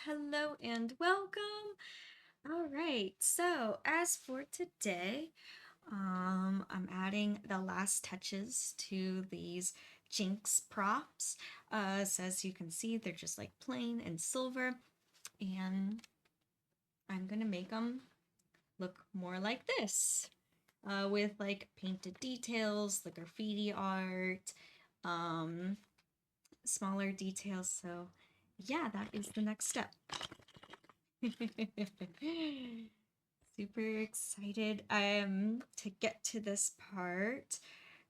hello, and welcome. All right, so as for today, I'm adding the last touches to these Jinx props. So as you can see, they're just like plain and silver, and I'm gonna make them look more like this, with like painted details, the graffiti art, um, smaller details. So yeah, that is the next step. Super excited to get to this part.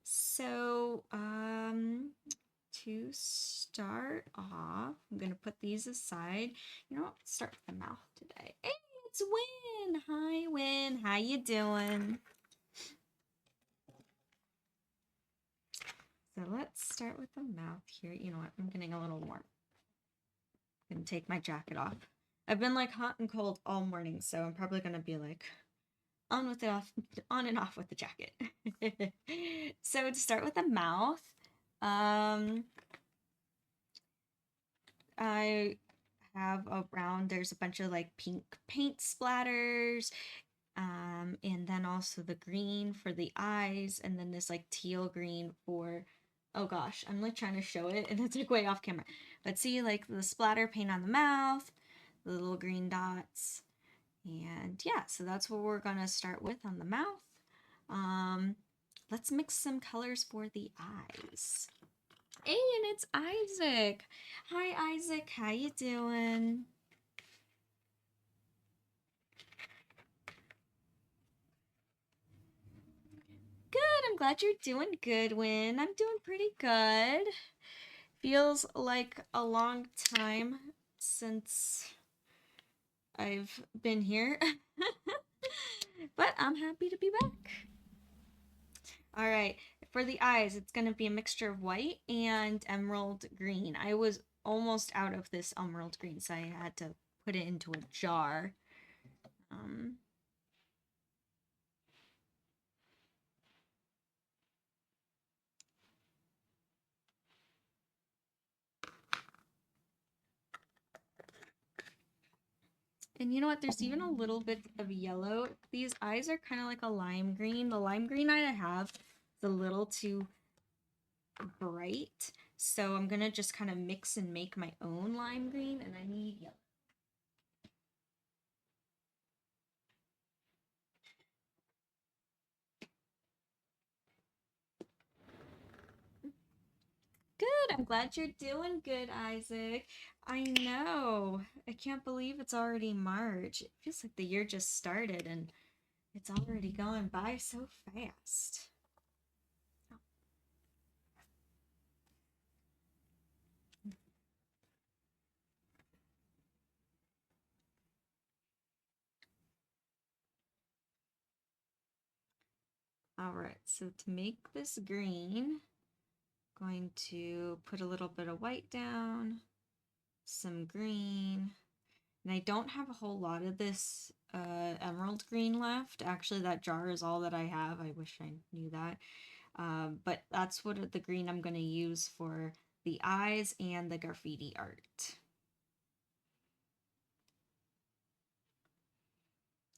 So, to start off, I'm gonna put these aside. You know what? Start with the mouth today. Hey, it's Win. Hi, Win. How you doing? So let's start with the mouth here. You know what? I'm getting a little warm. I'm gonna take my jacket off. I've been like hot and cold all morning, so I'm probably gonna be like on and off with the jacket. So to start with the mouth, um, I have around, there's a bunch of like pink paint splatters, and then also the green for the eyes, and then this like teal green for, oh gosh, I'm like trying to show it and it's like way off camera. But see, like the splatter paint on the mouth, the little green dots. And yeah, so that's what we're gonna start with on the mouth. Um, let's mix some colors for the eyes. Hey, and it's Isaac. Hi, Isaac. How you doing? Good. I'm glad you're doing good, Win. I'm doing pretty good. Feels like a long time since I've been here. But I'm happy to be back. All right, for the eyes, it's going to be a mixture of white and emerald green. I was almost out of this emerald green, so I had to put it into a jar. Um, and you know what? There's even a little bit of yellow. These eyes are kind of like a lime green. The lime green I have is a little too bright, so I'm going to just kind of mix and make my own lime green, and I need yellow. Good. I'm glad you're doing good, Isaac. I know. I can't believe it's already March. It feels like the year just started and it's already going by so fast. All right, so to make this green, I'm going to put a little bit of white down, some green, and I don't have a whole lot of this emerald green left. Actually, that jar is all that I have. I wish I knew that. But that's what the green I'm going to use for the eyes and the graffiti art.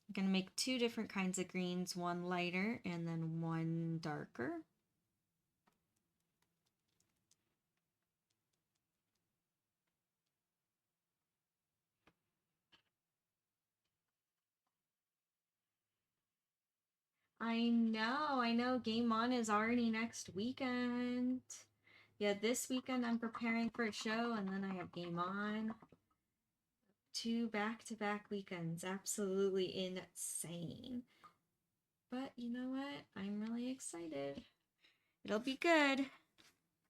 I'm going to make two different kinds of greens, one lighter and then one darker. I know. Game On is already next weekend. Yeah, this weekend I'm preparing for a show and then I have Game On. Two back-to-back weekends. Absolutely insane. But you know what? I'm really excited. It'll be good.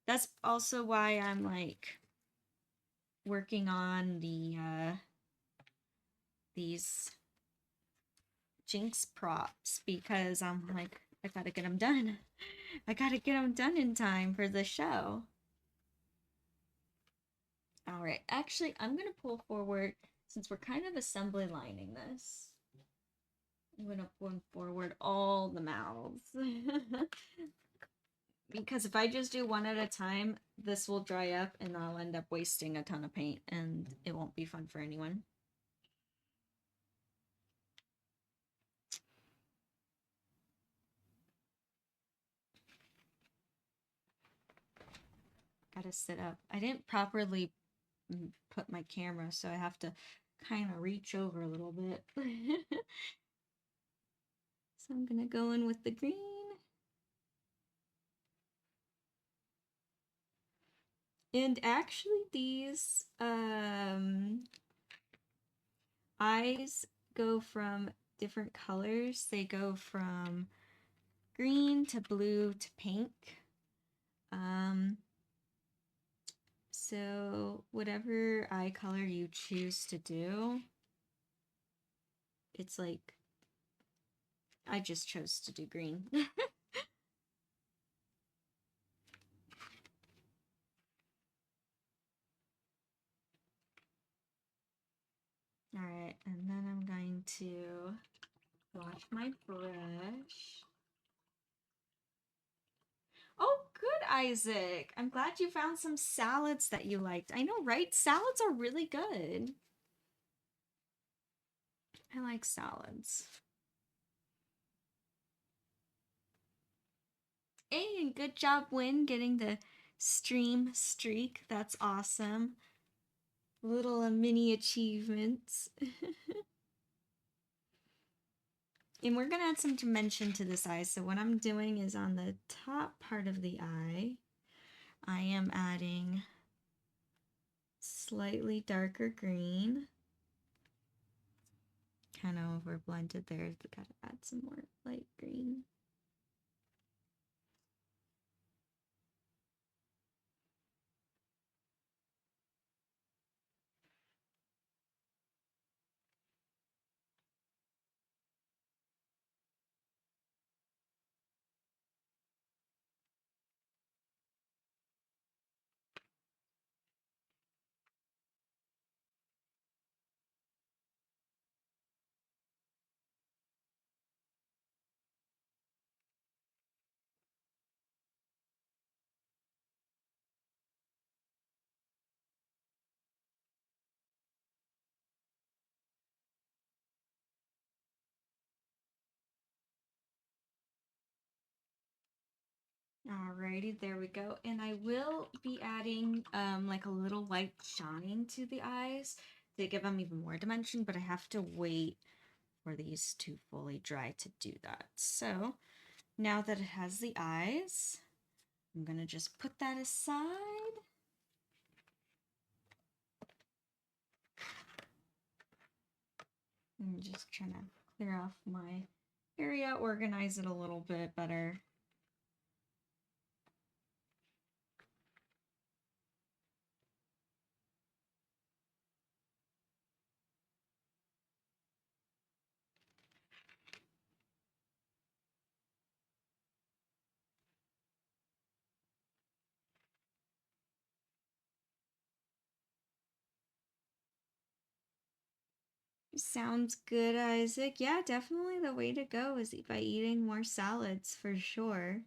That's also why I'm like working on these Jinx props, because I'm like, I gotta get them done. I gotta get them done in time for the show. All right, actually, I'm gonna pull forward, since we're kind of assembly lining this. I'm gonna pull forward all the mouths. because if I just do one at a time, this will dry up and I'll end up wasting a ton of paint and it won't be fun for anyone. Gotta sit up. I didn't properly put my camera, so I have to kind of reach over a little bit. So I'm gonna go in with the green. And actually these eyes go from different colors. They go from green to blue to pink. So whatever eye color you choose to do, it's like, I just chose to do green. All right, and then I'm going to wash my brush. Oh, good, Isaac. I'm glad you found some salads that you liked. I know, right? Salads are really good. I like salads. Hey, and good job, Win, getting the stream streak. That's awesome. Little mini achievements. And we're gonna add some dimension to this eye. So what I'm doing is on the top part of the eye, I am adding slightly darker green. Kind of over blended there. We gotta add some more light green. Alrighty, there we go. And I will be adding like a little white shine to the eyes to give them even more dimension, but I have to wait for these to fully dry to do that. So now that it has the eyes, I'm gonna just put that aside. I'm just trying to clear off my area, organize it a little bit better. Sounds good, Isaac. Yeah, definitely the way to go is by eating more salads for sure.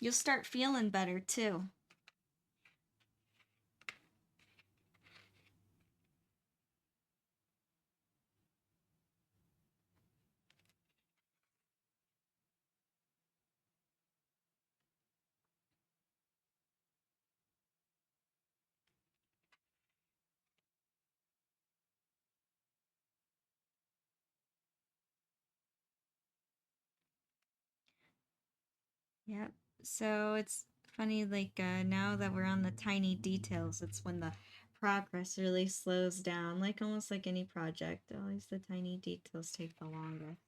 You'll start feeling better too. Yep. So it's funny, like now that we're on the tiny details, it's when the progress really slows down, like almost like any project. Always the tiny details take the longest.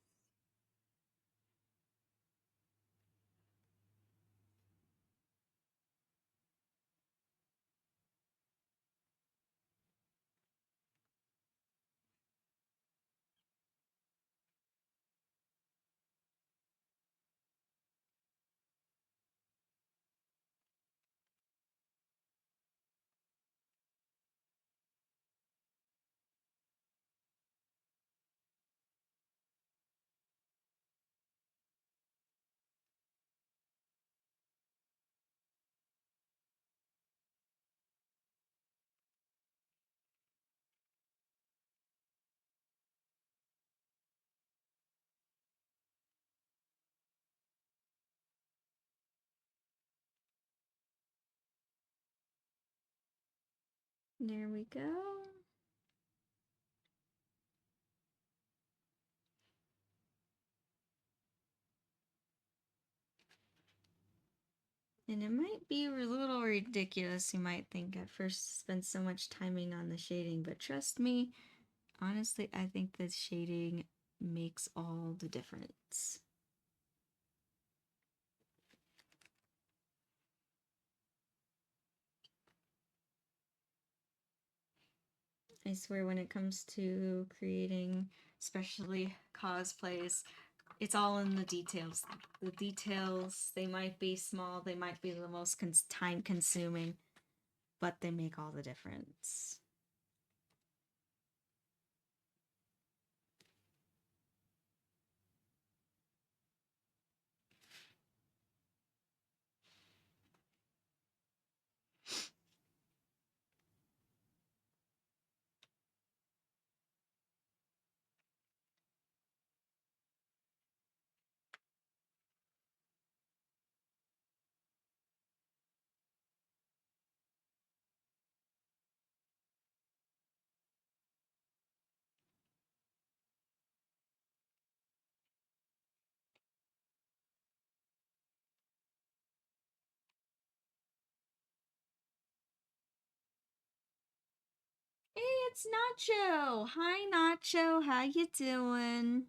There we go. And it might be a little ridiculous, you might think, at first spend so much timing on the shading, but trust me, honestly, I think the shading makes all the difference. I swear when it comes to creating, especially cosplays, it's all in the details. The details, they might be small, they might be the most time consuming, but they make all the difference. Hey, it's Nacho. Hi, Nacho. How you doing?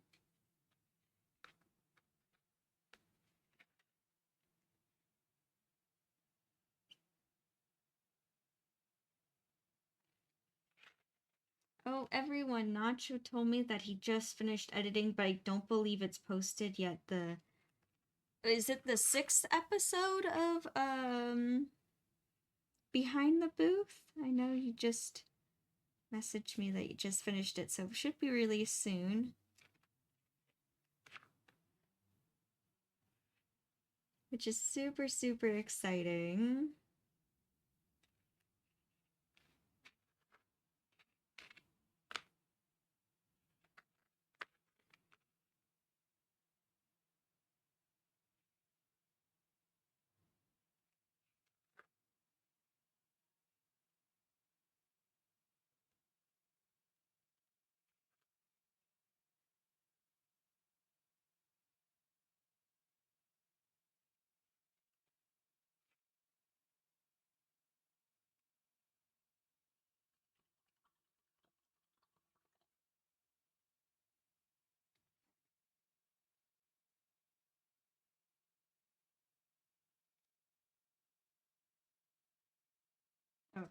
Oh, everyone, Nacho told me that he just finished editing, but I don't believe it's posted yet. Is it the 6th episode of Behind the Booth? I know you just messaged me that you just finished it, so it should be released soon. Which is super, super exciting. Okay.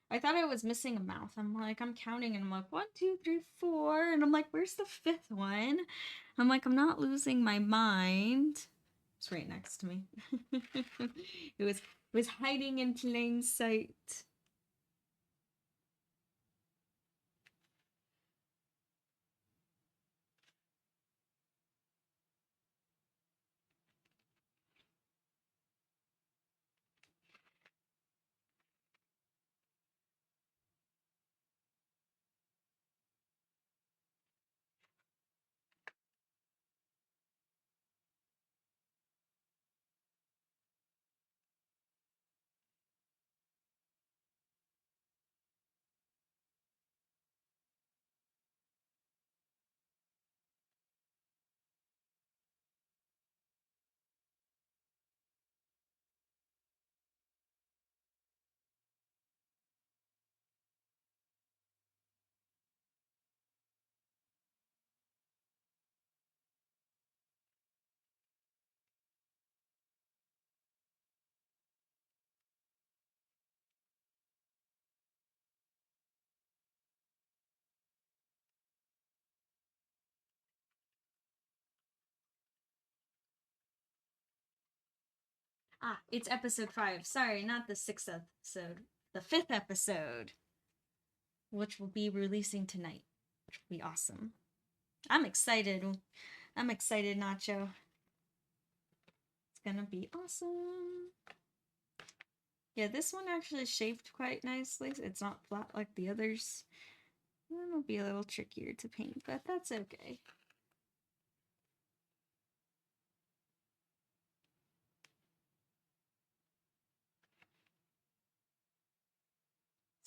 I thought I was missing a mouth. I'm counting and I'm like, 1, 2, 3, 4. And I'm like, where's the 5th one? I'm like, I'm not losing my mind. It's right next to me. It was hiding in plain sight. Ah, it's episode 5. Sorry, not the 6th episode. The 5th episode, which will be releasing tonight, which will be awesome. I'm excited. I'm excited, Nacho. It's gonna be awesome. Yeah, this one actually shaped quite nicely. It's not flat like the others. It'll be a little trickier to paint, but that's okay.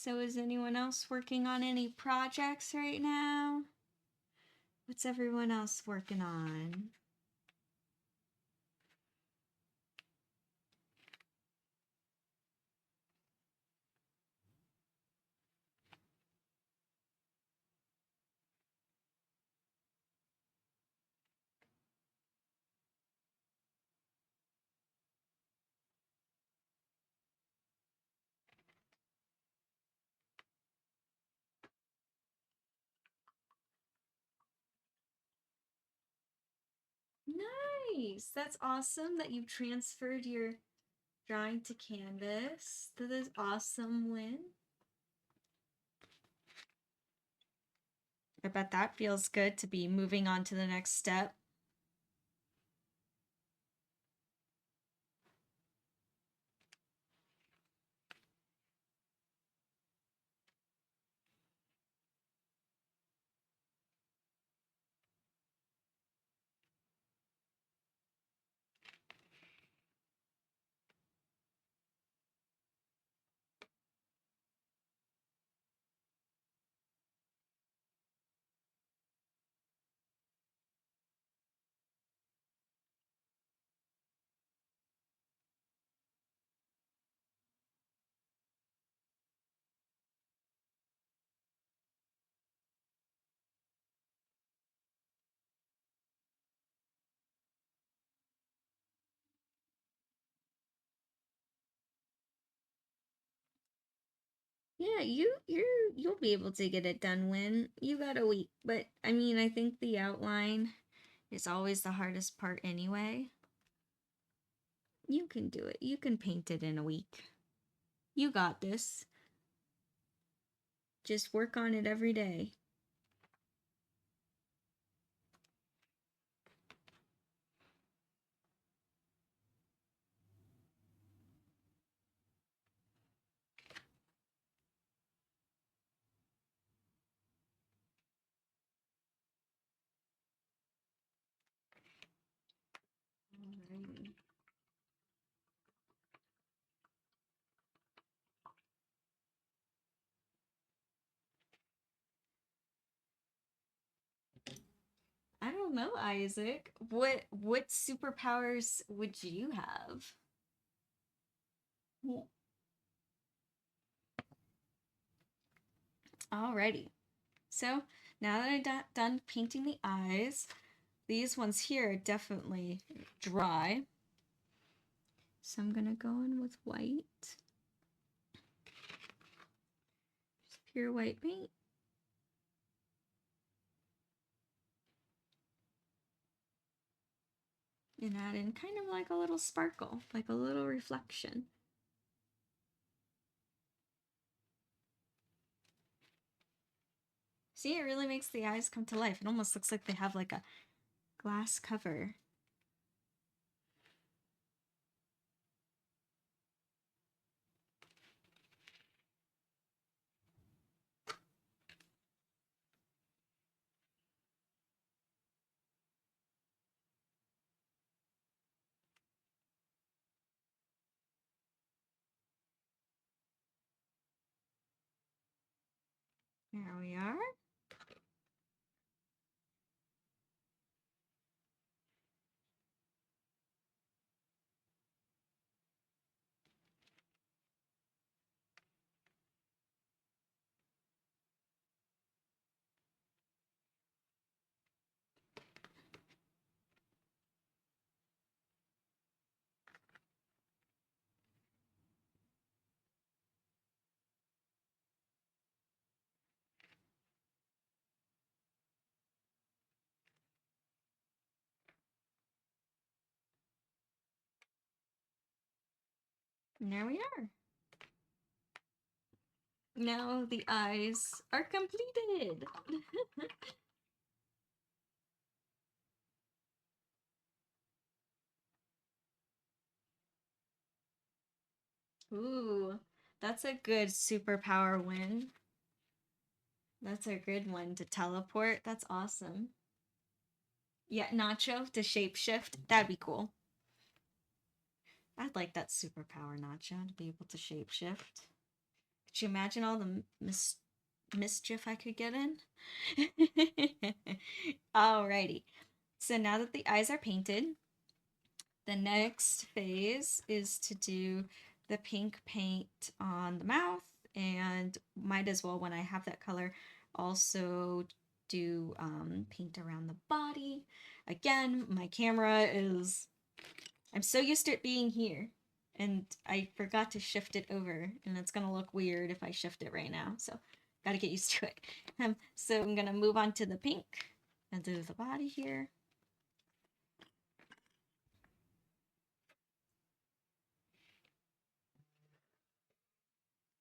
So is anyone else working on any projects right now? What's everyone else working on? Nice! That's awesome that you transferred your drawing to canvas. That is awesome win. I bet that feels good to be moving on to the next step. Yeah, you'll be able to get it done when you got a week. But I mean, I think the outline is always the hardest part anyway. You can do it. You can paint it in a week. You got this. Just work on it every day. Alrighty. I don't know, Isaac. What superpowers would you have? Yeah. Alrighty. So now that I'm done painting the eyes, these ones here are definitely dry. So I'm gonna go in with white. Just pure white paint. And add in kind of like a little sparkle, like a little reflection. See, it really makes the eyes come to life. It almost looks like they have like a glass cover. There we are. And there we are. Now the eyes are completed. Ooh, that's a good superpower win. That's a good one to teleport. That's awesome. Yeah, Nacho to shapeshift. That'd be cool. I'd like that superpower, Nacho, to be able to shapeshift. Could you imagine all the mischief I could get in? Alrighty. So now that the eyes are painted, the next phase is to do the pink paint on the mouth, and might as well, when I have that color, also do paint around the body. Again, my camera is, I'm so used to it being here, and I forgot to shift it over, and it's gonna look weird if I shift it right now, so gotta get used to it. So I'm gonna move on to the pink and do the body here.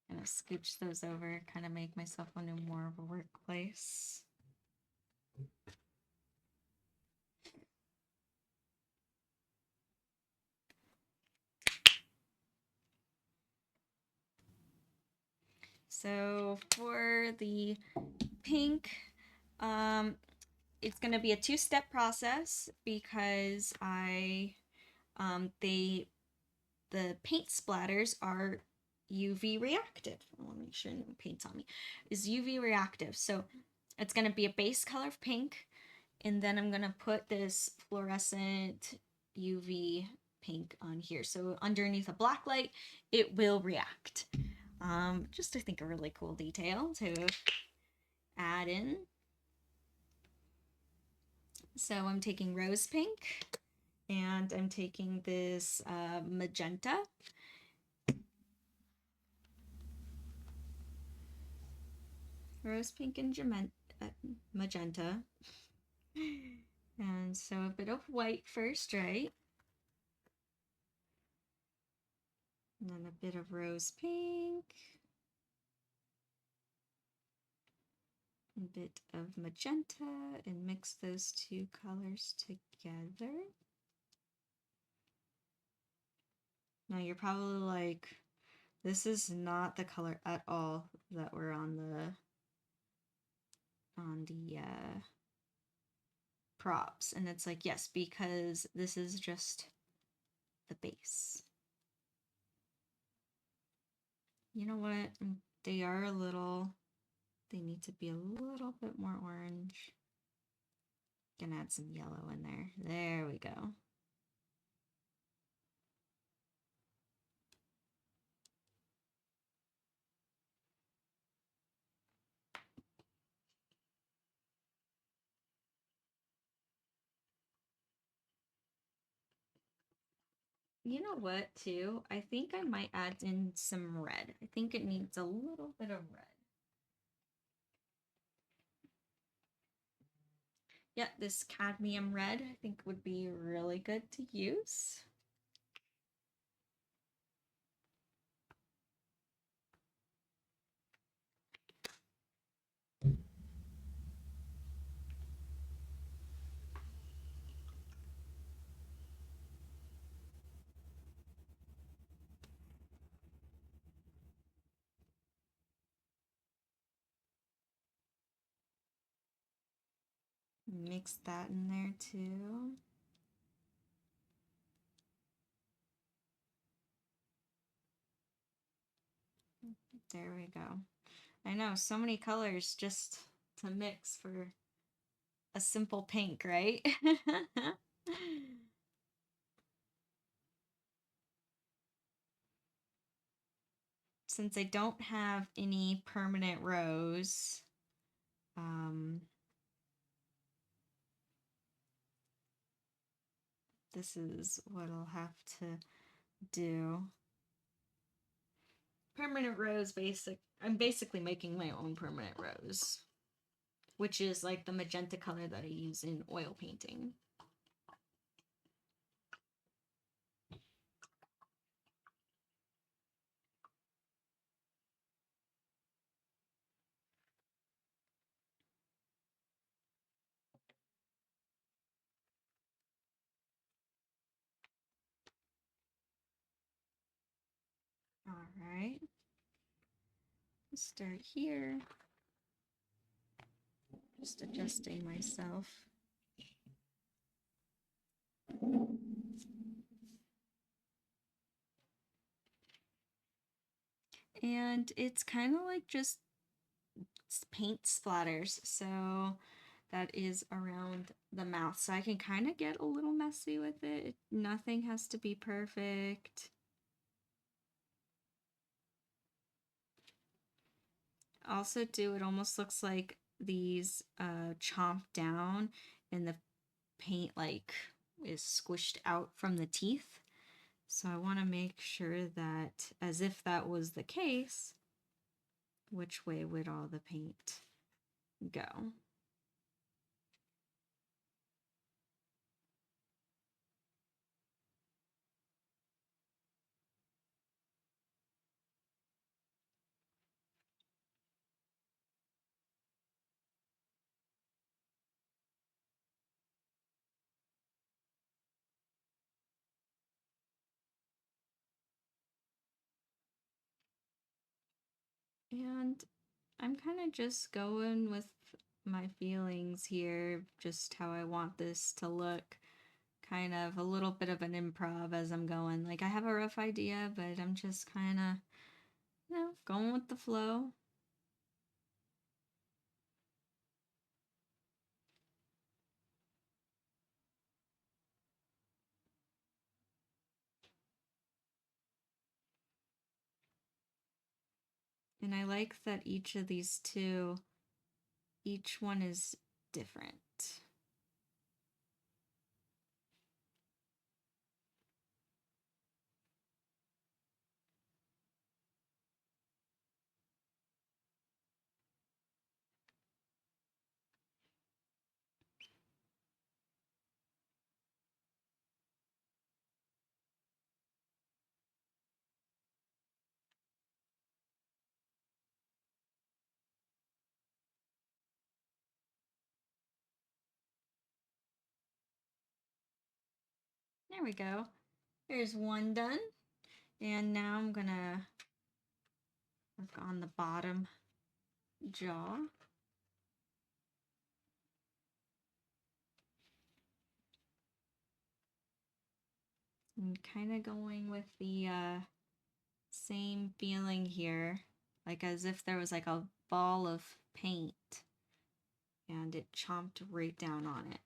Gonna scooch those over, kind of make myself into more of a workplace. So for the pink, it's gonna be a two-step process because the paint splatters are UV reactive. I want to make sure no paint's on me. Is UV reactive, so it's gonna be a base color of pink, and then I'm gonna put this fluorescent UV pink on here. So underneath a black light, it will react. Just I think a really cool detail to add in. So I'm taking rose pink, and I'm taking this magenta. Rose pink and magenta. And so a bit of white first, right? And then a bit of rose pink. A bit of magenta, and mix those two colors together. Now you're probably like, this is not the color at all that were on the props. And it's like, yes, because this is just the base. You know what? They are a little, they need to be a little bit more orange. Gonna add some yellow in there. There we go. You know what, too? I think I might add in some red. I think it needs a little bit of red. Yeah, this cadmium red I think would be really good to use. Mix that in there too. There we go. I know, so many colors just to mix for a simple pink, right? Since I don't have any permanent rose, this is what I'll have to do. Permanent rose I'm basically making my own permanent rose, which is like the magenta color that I use in oil painting. All right. Start here. Just adjusting myself. And it's kind of like just paint splatters. So that is around the mouth. So I can kind of get a little messy with it. Nothing has to be perfect. Also, too, it almost looks like these chomped down and the paint like is squished out from the teeth. So I want to make sure that, as if that was the case, which way would all the paint go? And I'm kind of just going with my feelings here, just how I want this to look. Kind of a little bit of an improv as I'm going. Like, I have a rough idea, but I'm just kind of, going with the flow. And I like that each of these two, each one is different. There we go. There's one done. And now I'm gonna work on the bottom jaw. And kind of going with the same feeling here, like as if there was like a ball of paint and it chomped right down on it.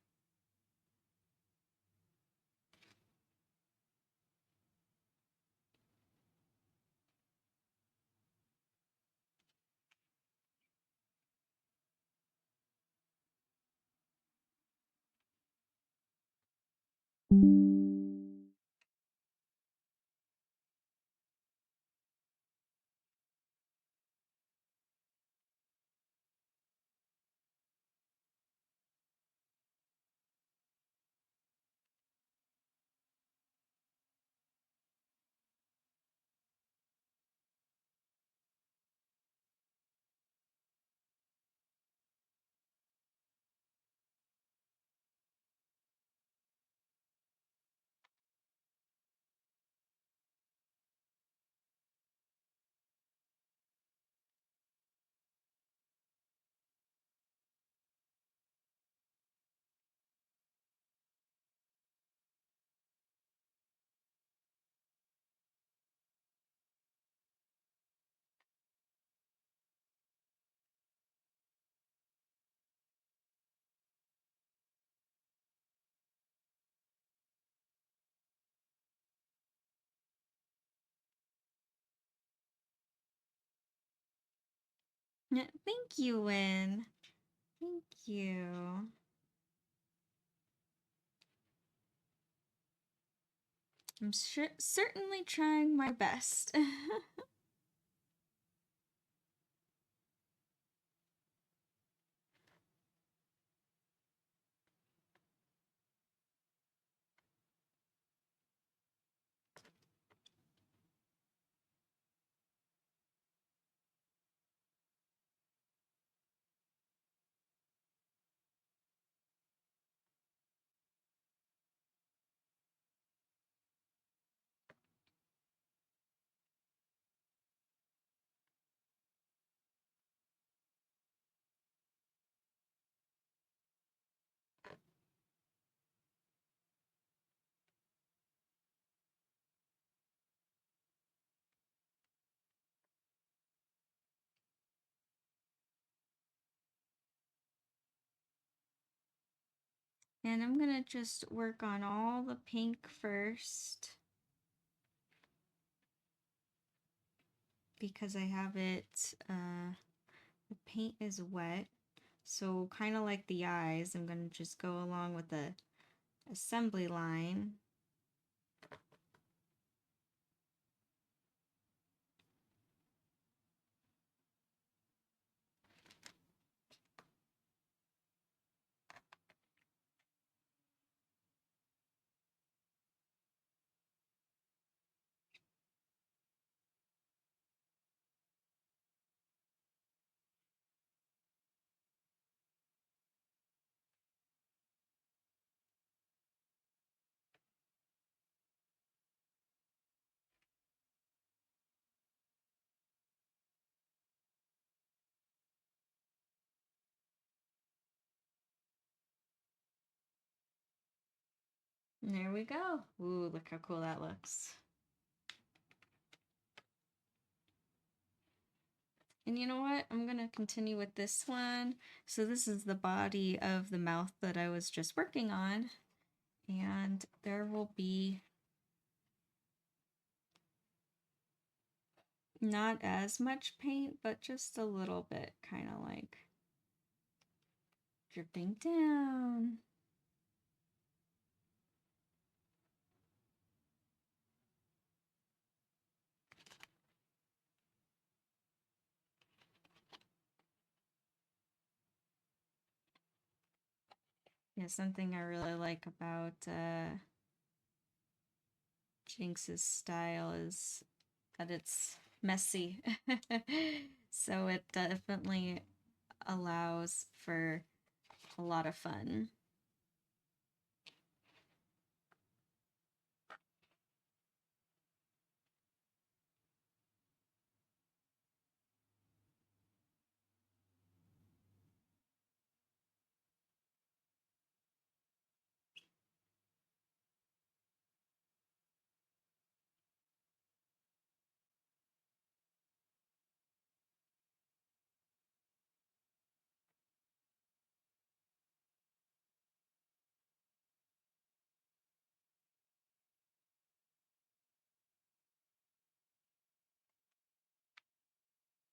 Thank you, Win. Thank you. I'm certainly trying my best. And I'm gonna just work on all the pink first because I have it, the paint is wet. So kind of like the eyes, I'm gonna just go along with the assembly line. And there we go. Ooh, look how cool that looks. And you know what? I'm gonna continue with this one. So this is the body of the mouth that I was just working on. And there will be not as much paint, but just a little bit, kind of like dripping down. Yeah, something I really like about Jinx's style is that it's messy. So it definitely allows for a lot of fun.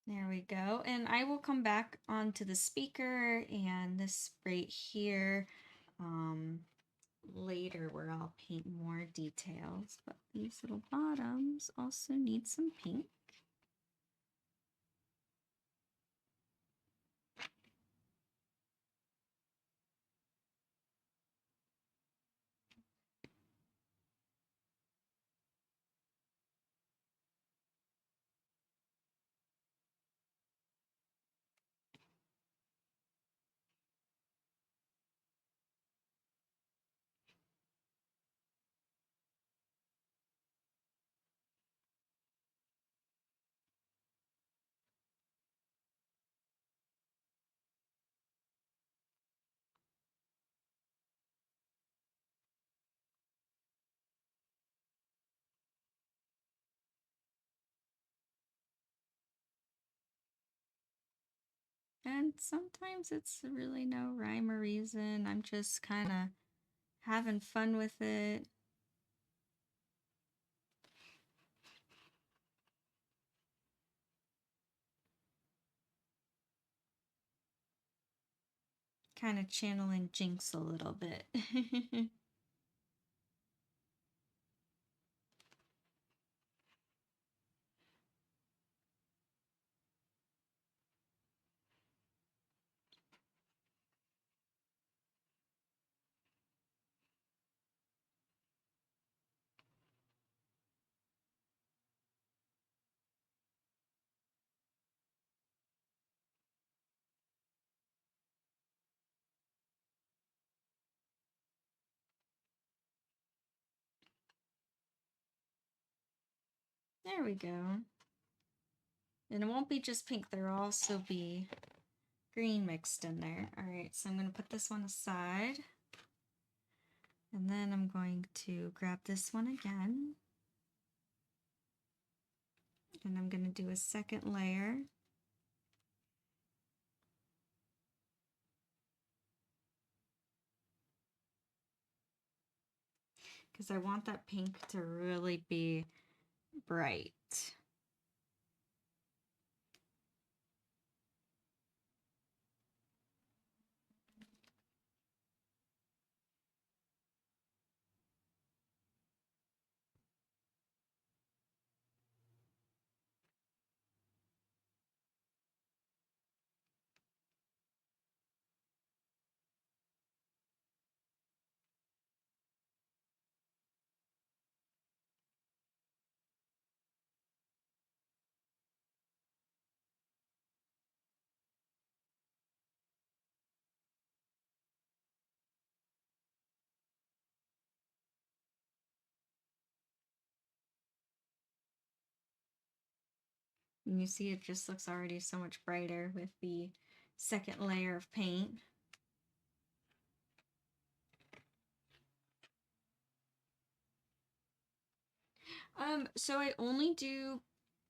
There we go. And I will come back onto the speaker and this right here later where I'll paint more details. But these little bottoms also need some pink. And sometimes it's really no rhyme or reason. I'm just kind of having fun with it. Kind of channeling Jinx a little bit. There we go. And it won't be just pink, there'll also be green mixed in there. All right, so I'm going to put this one aside. And then I'm going to grab this one again. And I'm going to do a second layer. because I want that pink to really be bright. And you see it just looks already so much brighter with the second layer of paint. So I only do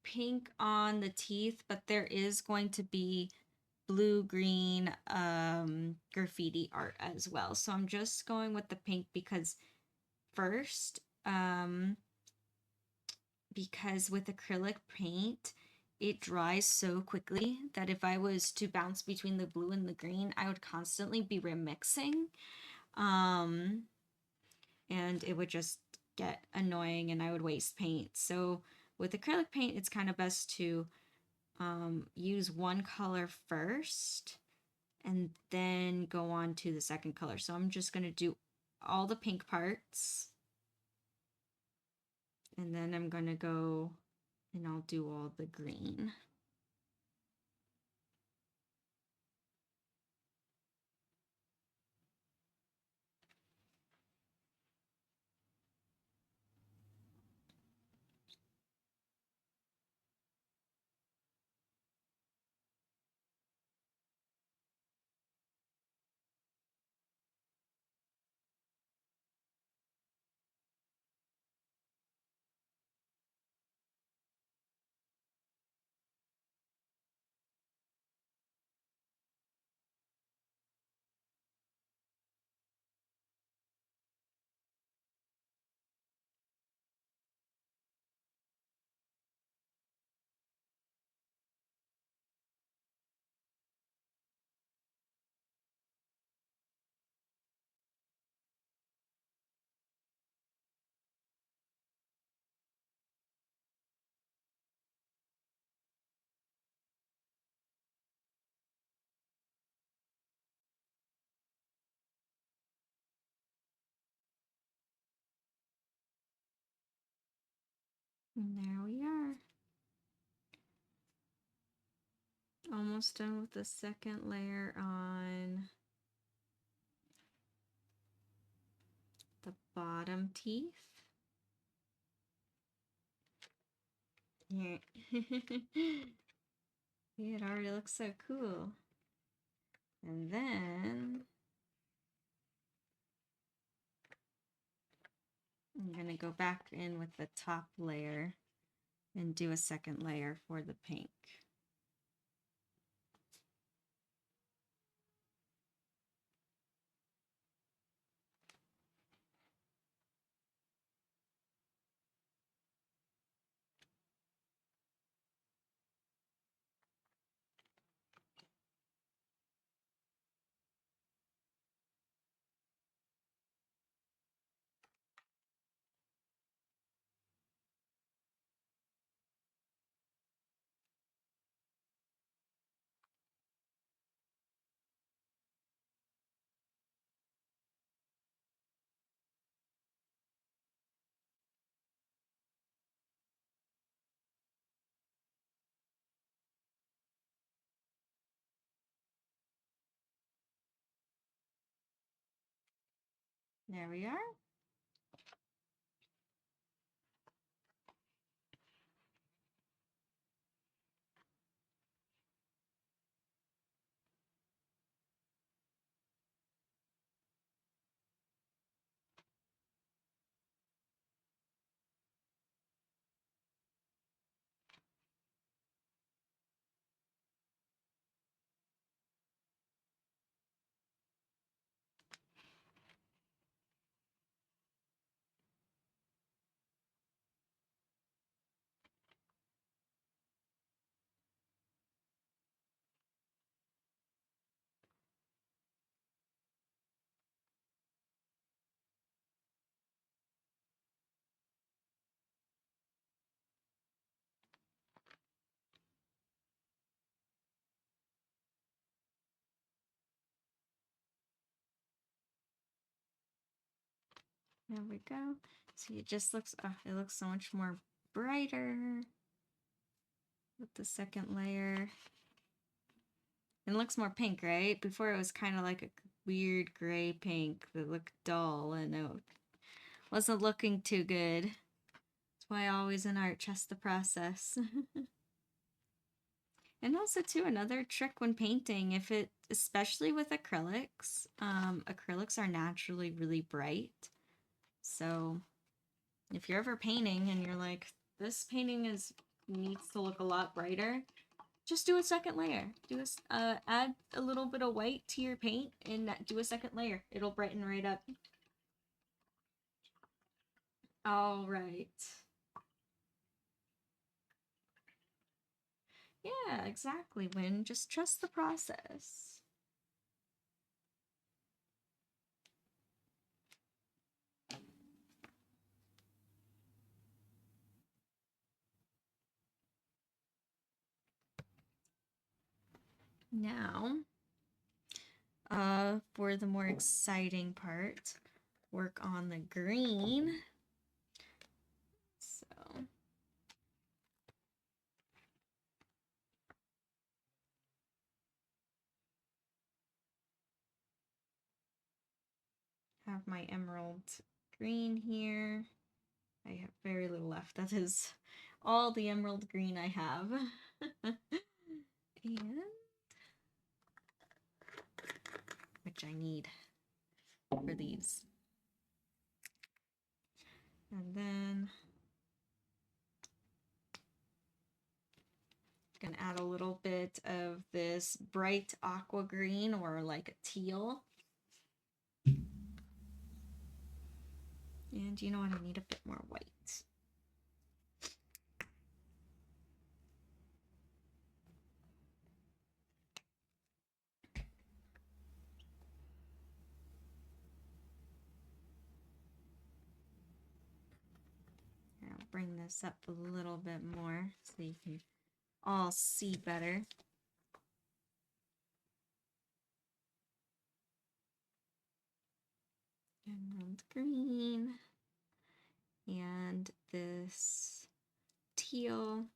pink on the teeth, but there is going to be blue-green graffiti art as well. So I'm just going with the pink because first, because with acrylic paint, it dries so quickly that if I was to bounce between the blue and the green, I would constantly be remixing. And it would just get annoying and I would waste paint. So with acrylic paint, it's kind of best to use one color first and then go on to the second color. So I'm just going to do all the pink parts. And then I'm going to go and I'll do all the green. And there we are. Almost done with the second layer on the bottom teeth. Yeah. It already looks so cool. And then I'm going to go back in with the top layer and do a second layer for the pink. There we are. There we go. See, it just looks, it looks so much more brighter with the second layer. And it looks more pink, right? Before it was kind of like a weird gray pink that looked dull and it wasn't looking too good. That's why always in art, trust the process. And also too, another trick when painting, if it, especially with acrylics, acrylics are naturally really bright. So if you're ever painting and you're like, this painting needs to look a lot brighter, just do a second layer. Add a little bit of white to your paint and do a second layer. It'll brighten right up. All right. Yeah, exactly, Win. Just trust the process. Now, for the more exciting part, work on the green. So, have my emerald green here. I have very little left. That is all the emerald green I have. And which I need for these. And then gonna add a little bit of this bright aqua green or like a teal. And you know what? I need a bit more white. I'll bring this up a little bit more so you can all see better. Emerald green and this teal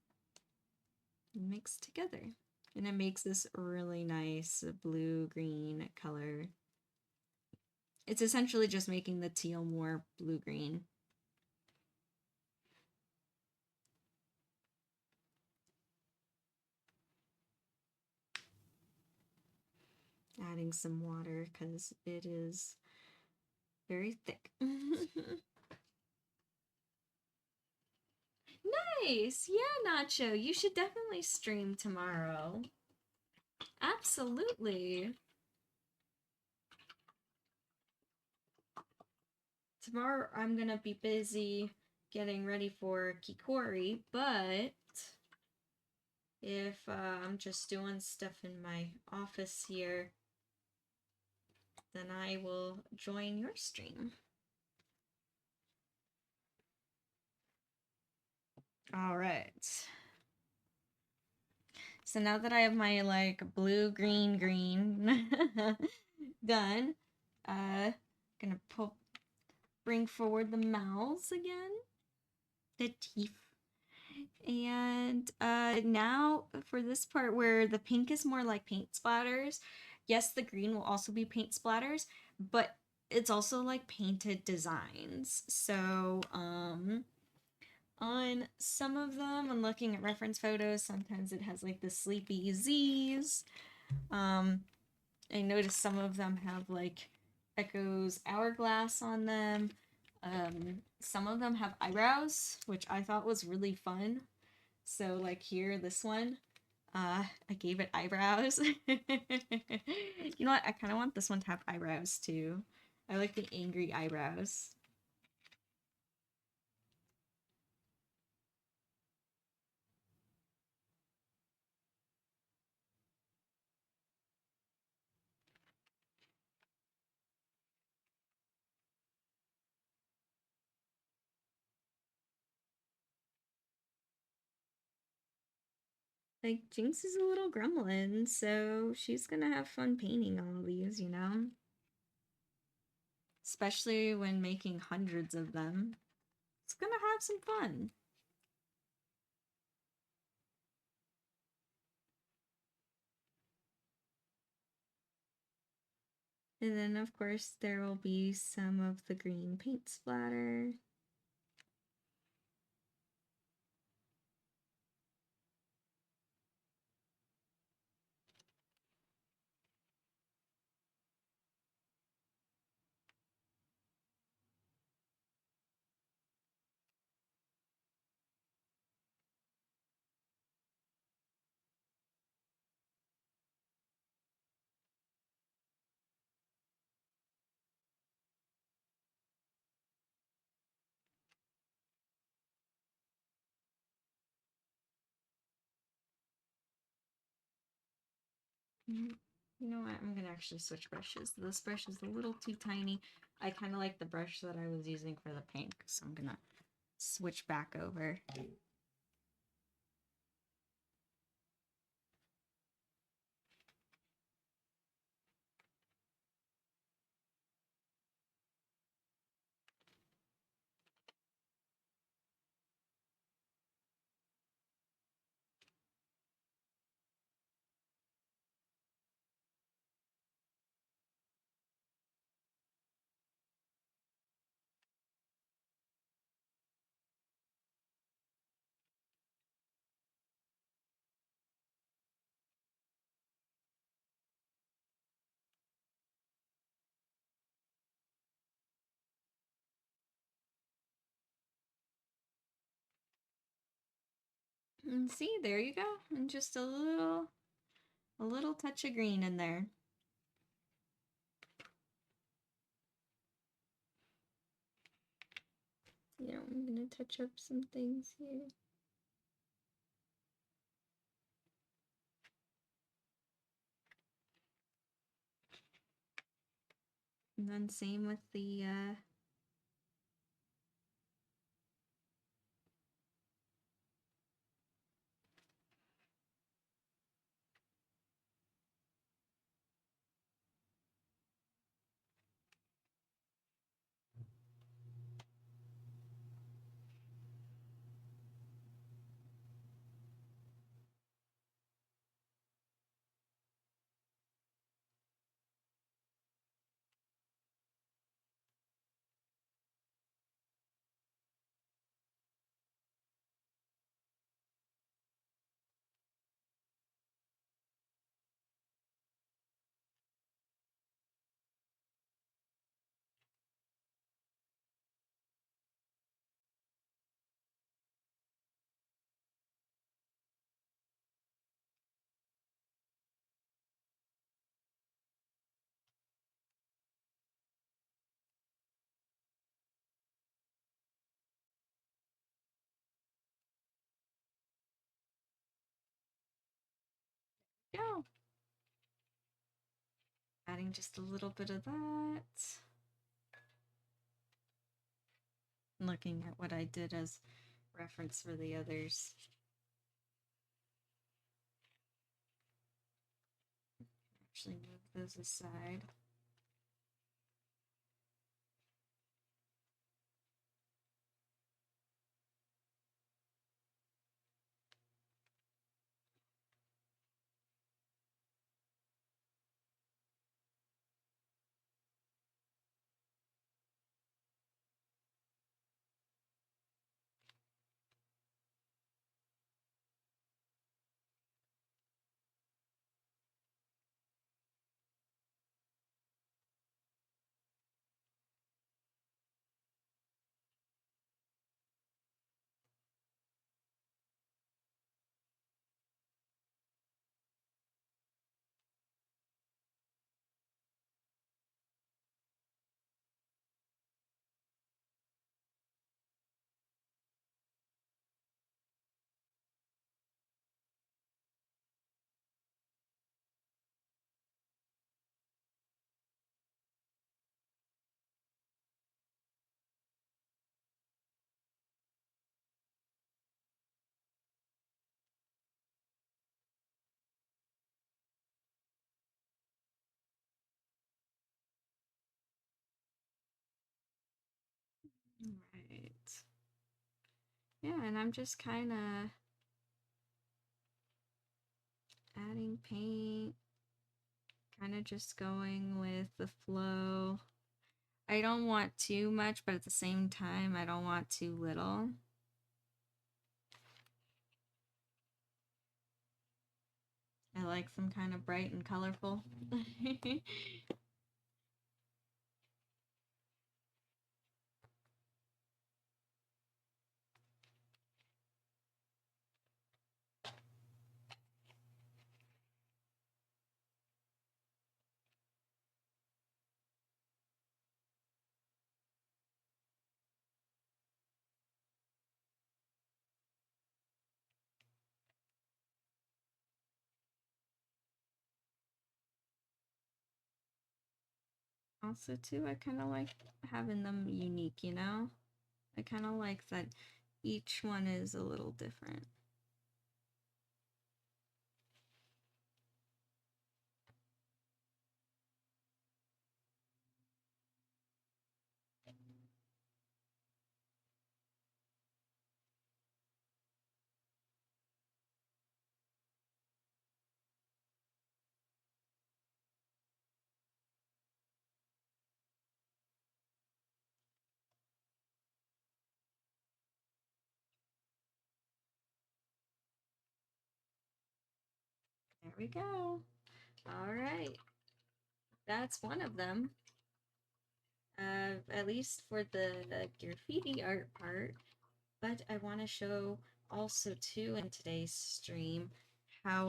mixed together. And it makes this really nice blue-green color. It's essentially just making the teal more blue-green. Adding some water because it is very thick. Nice! Yeah, Nacho, you should definitely stream tomorrow. Absolutely. Tomorrow I'm gonna be busy getting ready for Kikori, but if I'm just doing stuff in my office here, then I will join your stream. All right. So now that I have my like blue, green, green done, gonna bring forward the mouths again, the teeth. And now for this part where the pink is more like paint splatters, yes, the green will also be paint splatters, but it's also like painted designs. So on some of them, when looking at reference photos, sometimes it has like the sleepy Z's. I noticed some of them have like Echo's hourglass on them. Some of them have eyebrows, which I thought was really fun. So like here, this one, I gave it eyebrows. You know what? I kind of want this one to have eyebrows too. I like the angry eyebrows. Like, Jinx is a little gremlin, so she's gonna have fun painting all of these, you know? especially when making hundreds of them. It's gonna have some fun. And then, of course, there will be some of the green paint splatter. You know what? I'm gonna actually switch brushes. This brush is a little too tiny. I kind of like the brush that I was using for the pink, so I'm gonna switch back over. And see, there you go. And just a little touch of green in there. You know, I'm gonna touch up some things here. And then same with the go. Adding just a little bit of that. Looking at what I did as reference for the others. Actually move those aside. Yeah, and I'm just kind of adding paint, kind of just going with the flow. I don't want too much, but at the same time, I don't want too little. I like them kind of bright and colorful. Also, too, I kind of like having them unique, you know? I kind of like that each one is a little different. There we go. All right. That's one of them. At least for the graffiti art part. But I want to show also too in today's stream how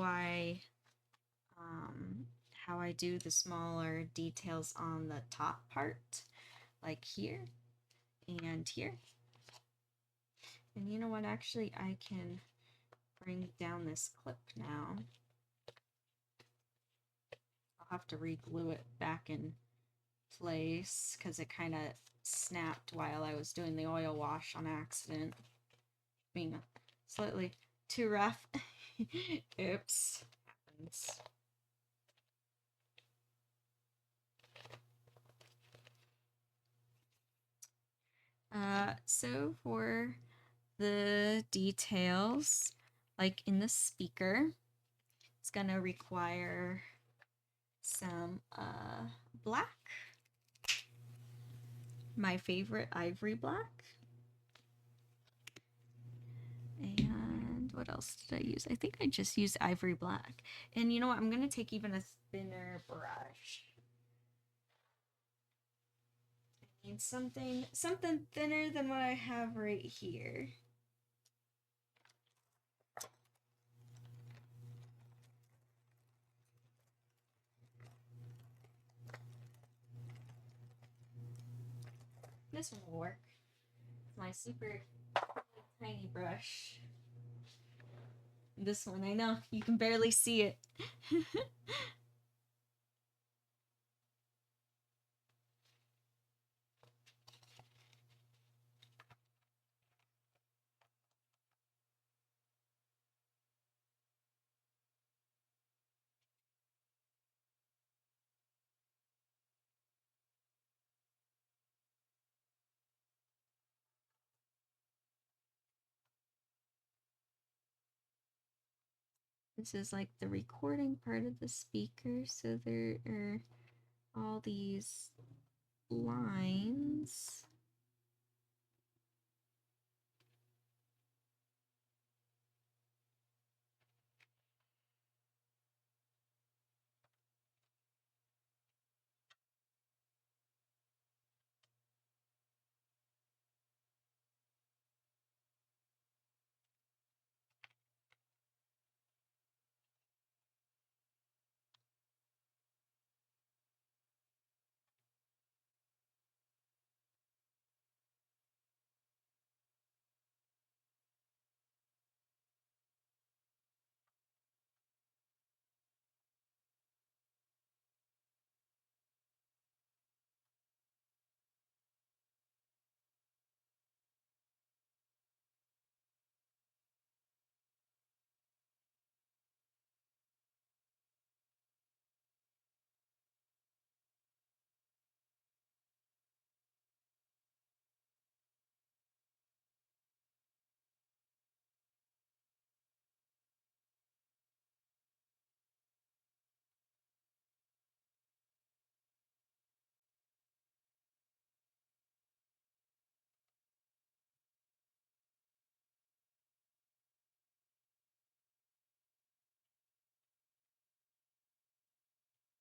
um, I do the smaller details on the top part, like here and here. And you know what? Actually, I can bring down this clip now. I'll have to re-glue it back in place because it kind of snapped while I was doing the oil wash on accident. Being slightly too rough. Oops. Happens. So for the details, like in the speaker, it's gonna require some black. My favorite ivory black. And what else did I use? I think I just used ivory black. And you know what? I'm gonna take even a thinner brush. I need something thinner than what I have right here. This one will work. It's my super tiny brush. This one, I know, you can barely see it. This is like the recording part of the speaker, so there are all these lines.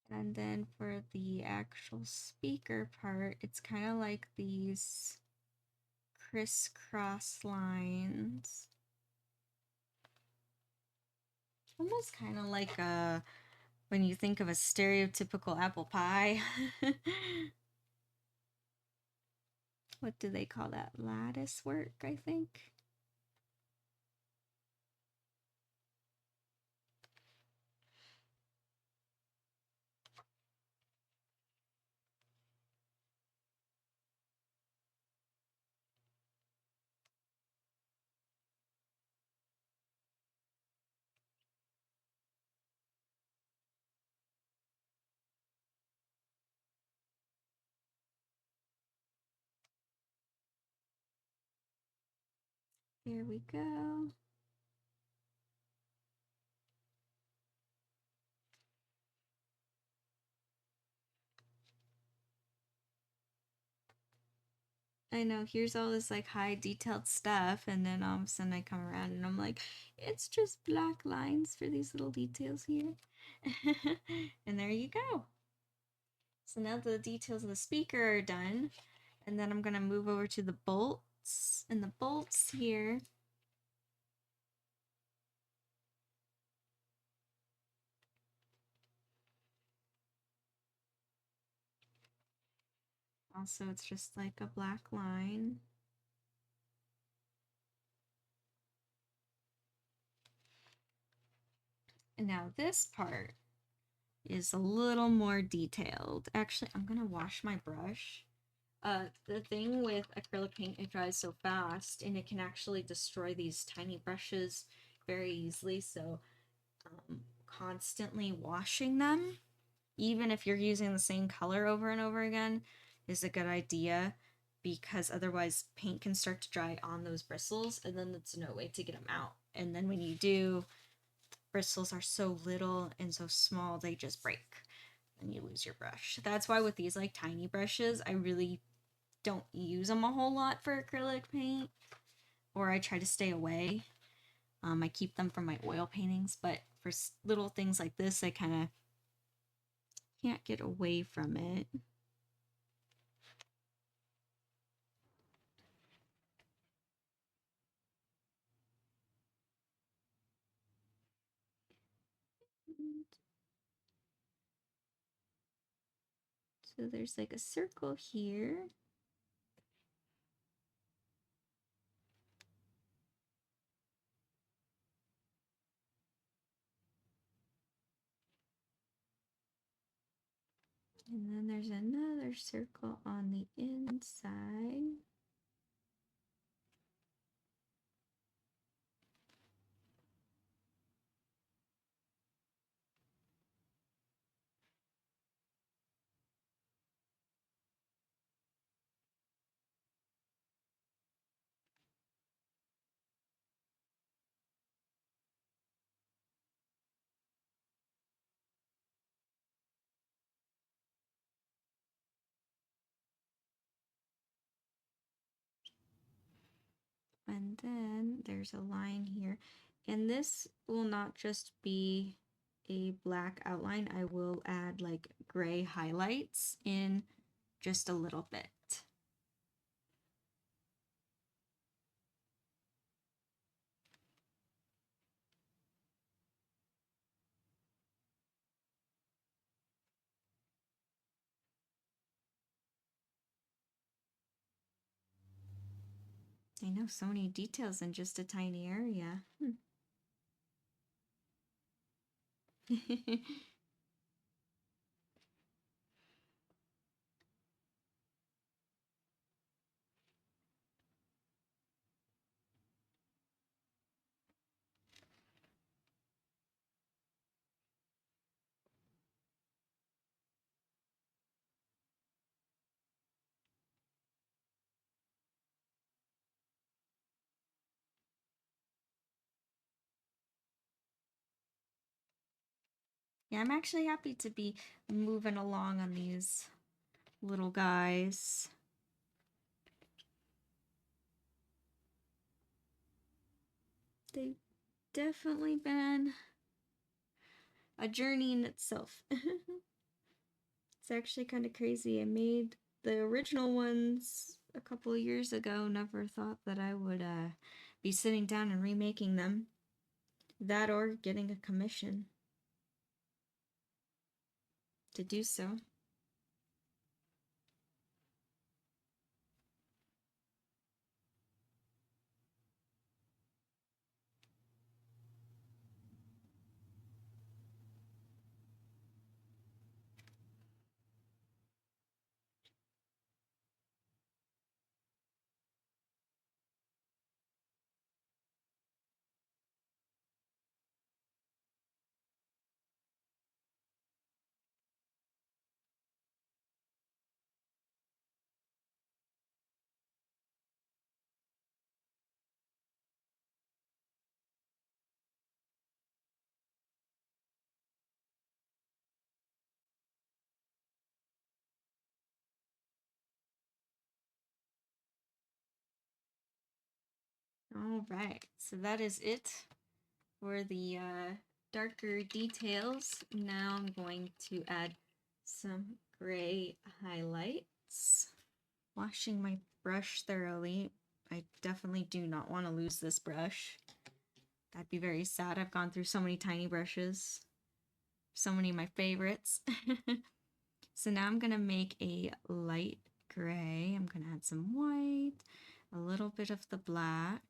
And then for the actual speaker part, it's kind of like these crisscross lines. Almost kind of like when you think of a stereotypical apple pie. What do they call that? Lattice work, I think. There we go. I know, here's all this like high detailed stuff, and then all of a sudden I come around and I'm like, it's just black lines for these little details here. And there you go. So now the details of the speaker are done, and then I'm gonna move over to the bolts, and the bolts here also, it's just like a black line. And now this part is a little more detailed. Actually, I'm gonna wash my brush. The thing with acrylic paint, it dries so fast and it can actually destroy these tiny brushes very easily. So constantly washing them, even if you're using the same color over and over again, is a good idea, because otherwise paint can start to dry on those bristles and then there's no way to get them out. And then when you do, bristles are so little and so small, they just break and you lose your brush. That's why with these like tiny brushes, I really don't use them a whole lot for acrylic paint, or I try to stay away. I keep them from my oil paintings, but for little things like this, I kind of can't get away from it. So there's like a circle here. And then there's another circle on the inside. And then there's a line here. And this will not just be a black outline. I will add like gray highlights in just a little bit. I know, so many details in just a tiny area. Yeah, I'm actually happy to be moving along on these little guys. They've definitely been a journey in itself. It's actually kind of crazy. I made the original ones a couple of years ago. Never thought that I would be sitting down and remaking them. That or getting a commission to do so. All right, so that is it for the darker details. Now I'm going to add some gray highlights. Washing my brush thoroughly. I definitely do not want to lose this brush. That'd be very sad. I've gone through so many tiny brushes. So many of my favorites. So now I'm going to make a light gray. I'm going to add some white, a little bit of the black.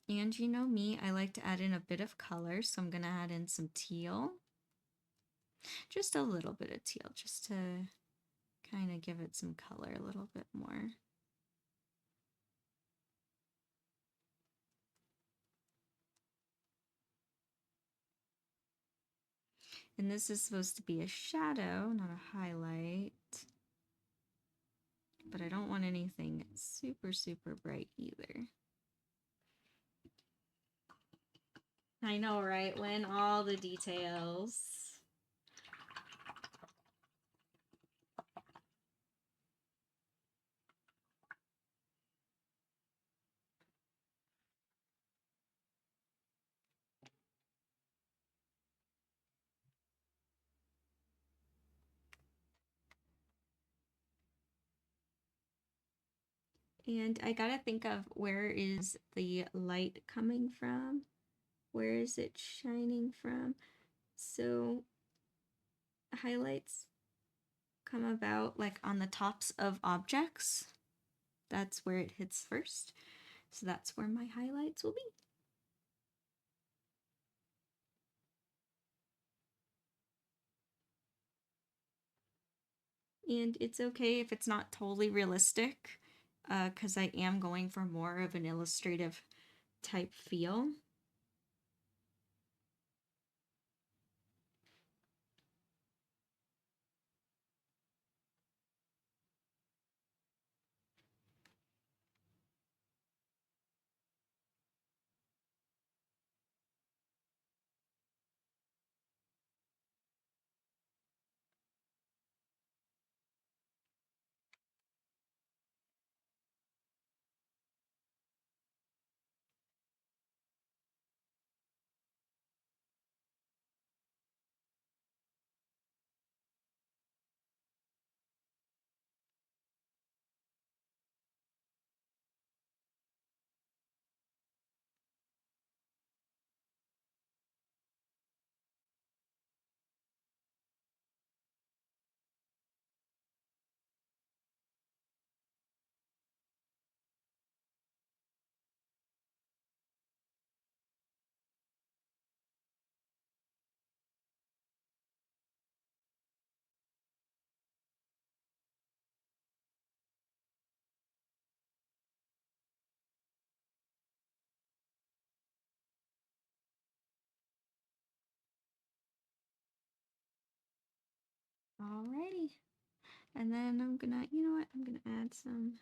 And you know me, I like to add in a bit of color, so I'm going to add in some teal. Just a little bit of teal, just to kind of give it some color a little bit more. And this is supposed to be a shadow, not a highlight. But I don't want anything super, super bright either. I know, right? When all the details. And I gotta think of, where is the light coming from? Where is it shining from? So highlights come about like on the tops of objects. That's where it hits first. So that's where my highlights will be. And it's okay if it's not totally realistic, because I am going for more of an illustrative type feel. Alrighty. And then I'm gonna, you know what, I'm gonna add some.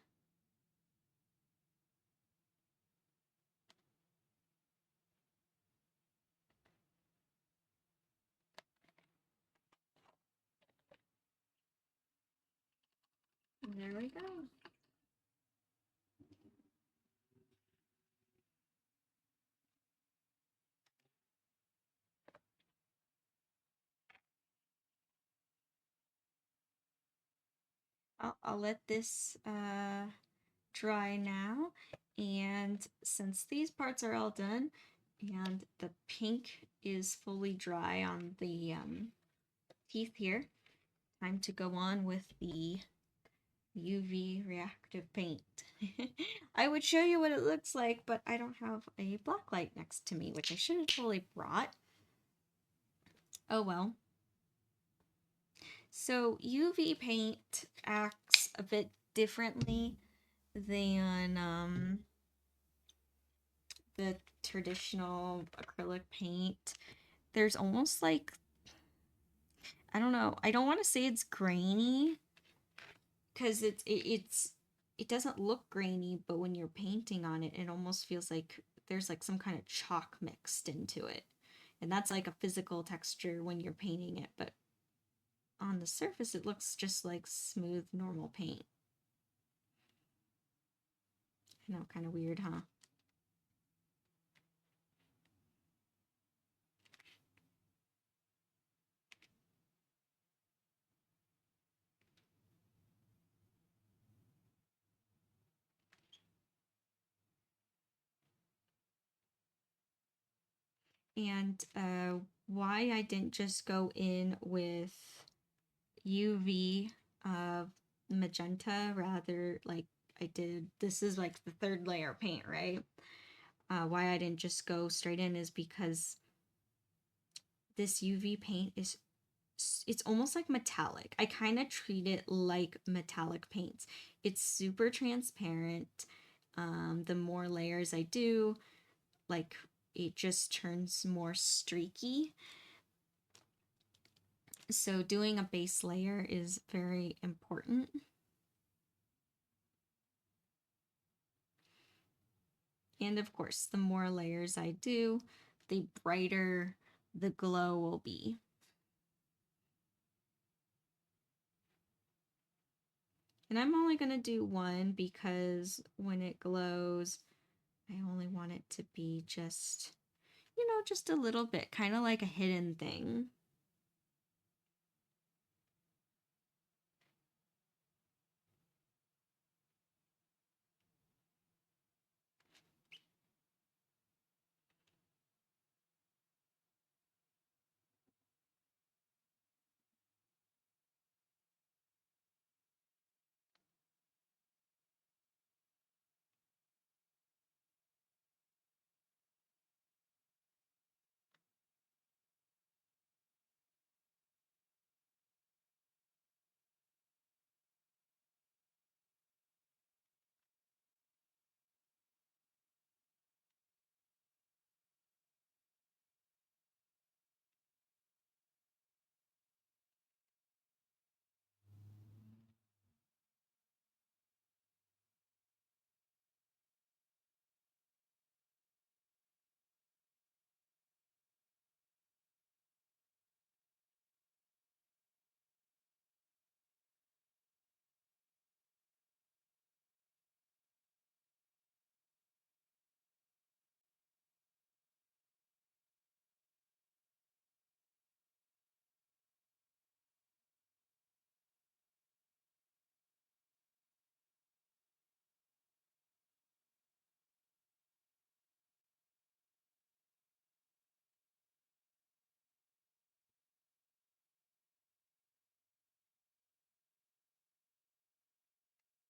And there we go. I'll let this dry now. And since these parts are all done and the pink is fully dry on the teeth here, time to go on with the UV reactive paint. I would show you what it looks like, but I don't have a black light next to me, which I should have totally brought. Oh well. So UV paint acts a bit differently than the traditional acrylic paint. There's almost like, I don't know, I don't want to say it's grainy because it doesn't look grainy, but when you're painting on it, it almost feels like there's like some kind of chalk mixed into it. And that's like a physical texture when you're painting it, but on the surface it looks just like smooth normal paint. I know, kind of weird, huh? And why I didn't just go in with UV magenta, rather like I did, this is like the third layer paint, right? Why I didn't just go straight in is because this UV paint is, it's almost like metallic. I kind of treat it like metallic paints. It's super transparent. The more layers I do, like it just turns more streaky. So doing a base layer is very important. And of course, the more layers I do, the brighter the glow will be. And I'm only going to do one because when it glows, I only want it to be just, you know, just a little bit, kind of like a hidden thing.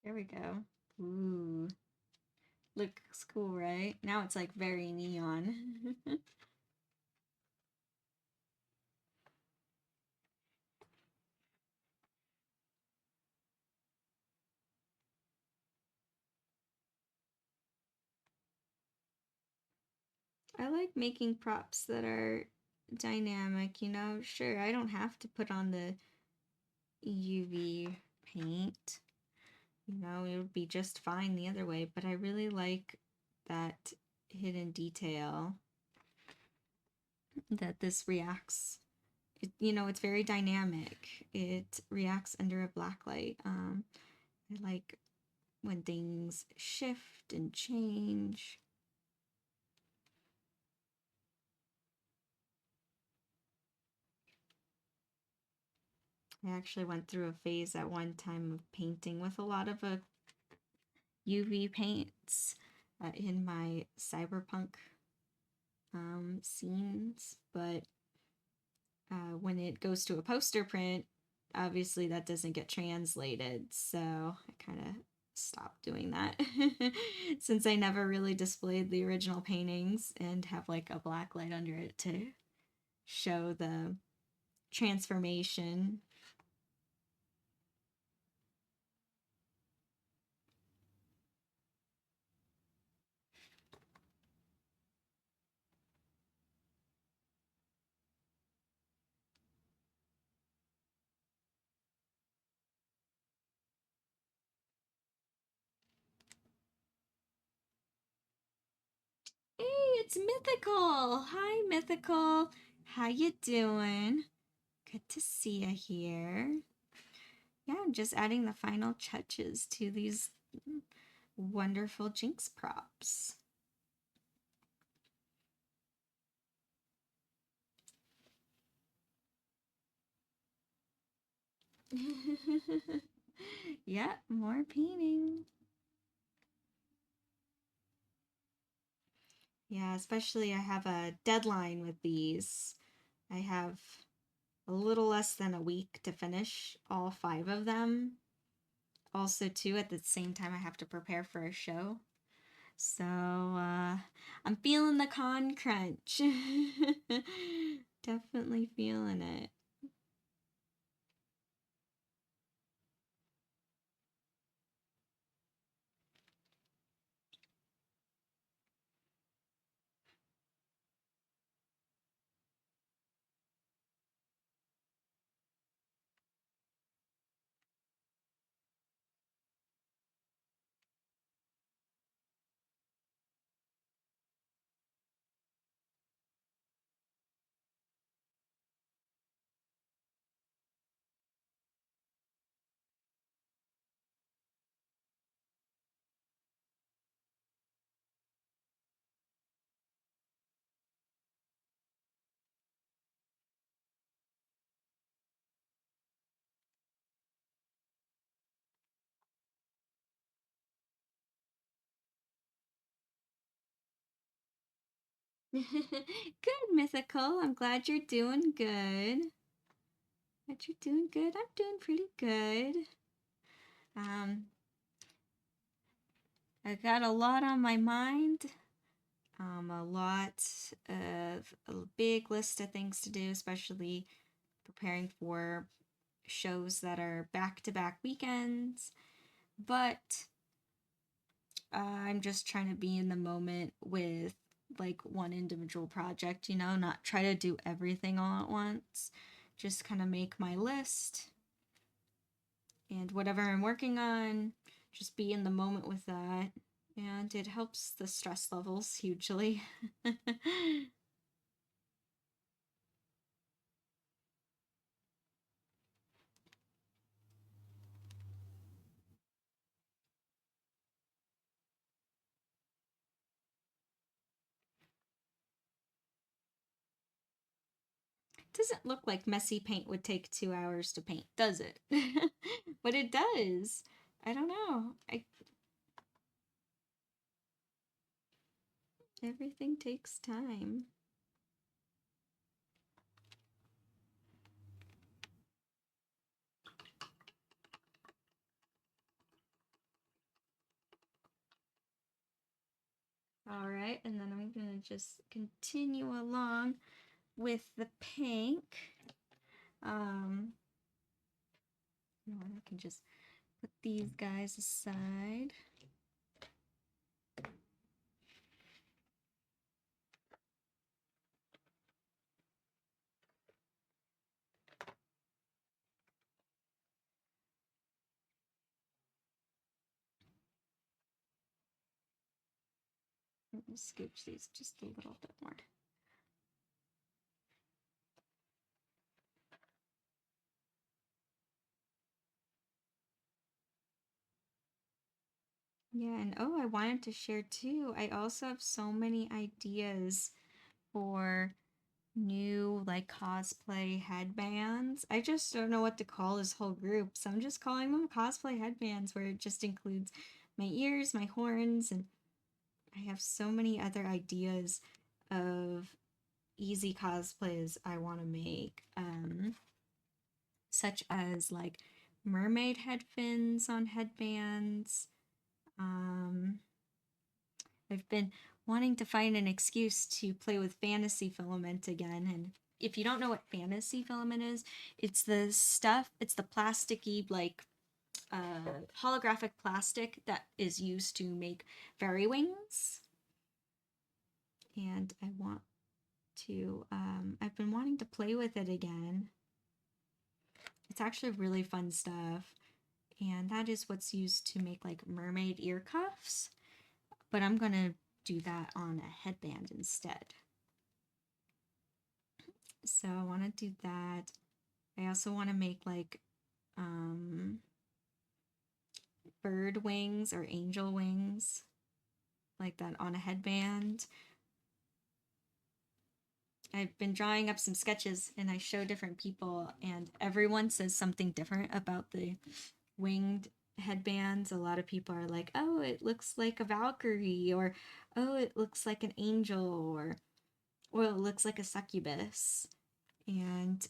There we go. Ooh, looks cool, right? Now it's like very neon. I like making props that are dynamic, you know? Sure, I don't have to put on the UV paint. You know, it would be just fine the other way, but I really like that hidden detail that this reacts. You know, it's very dynamic. It reacts under a black light. I like when things shift and change. I actually went through a phase at one time of painting with a lot of UV paints in my cyberpunk scenes, but when it goes to a poster print, obviously that doesn't get translated, so I kind of stopped doing that since I never really displayed the original paintings and have like a black light under it to show the transformation. Hey, it's Mythical. Hi, Mythical. How you doing? Good to see you here. Yeah, I'm just adding the final touches to these wonderful Jinx props. Yeah, more painting. Yeah, especially I have a deadline with these. I have a little less than a week to finish all 5 of them. Also, too, at the same time, I have to prepare for a show. So, I'm feeling the con crunch. Definitely feeling it. Good, Mythical. I'm glad you're doing good. Glad you're doing good. I'm doing pretty good. Um, I got a lot on my mind. A lot of a big list of things to do, especially preparing for shows that are back to back weekends. But I'm just trying to be in the moment with like one individual project, not try to do everything all at once. Just kind of make my list and whatever I'm working on, just be in the moment with that. And it helps the stress levels hugely. Doesn't look like messy paint would take 2 hours to paint, does it? But it does. I don't know. Everything takes time. All right, and then I'm gonna just continue along with the pink. I can just put these guys aside. Let me scooch these just a little bit more. Yeah, and oh, I wanted to share too. I also have so many ideas for new like cosplay headbands. I just don't know what to call this whole group, so I'm just calling them cosplay headbands, where it just includes my ears, my horns, and I have so many other ideas of easy cosplays I want to make, such as like mermaid head fins on headbands. I've been wanting to find an excuse to play with fantasy filament again. And if you don't know what fantasy filament is, it's the stuff, it's the plasticky, like holographic plastic that is used to make fairy wings. And I've been wanting to play with it again. It's actually really fun stuff. And that is what's used to make like mermaid ear cuffs. But I'm going to do that on a headband instead. So I want to do that. I also want to make like bird wings or angel wings, like that on a headband. I've been drawing up some sketches and I show different people, and everyone says something different about the winged headbands. A lot of people are like, oh, it looks like a Valkyrie, or oh, it looks like an angel, or well, it looks like a succubus. And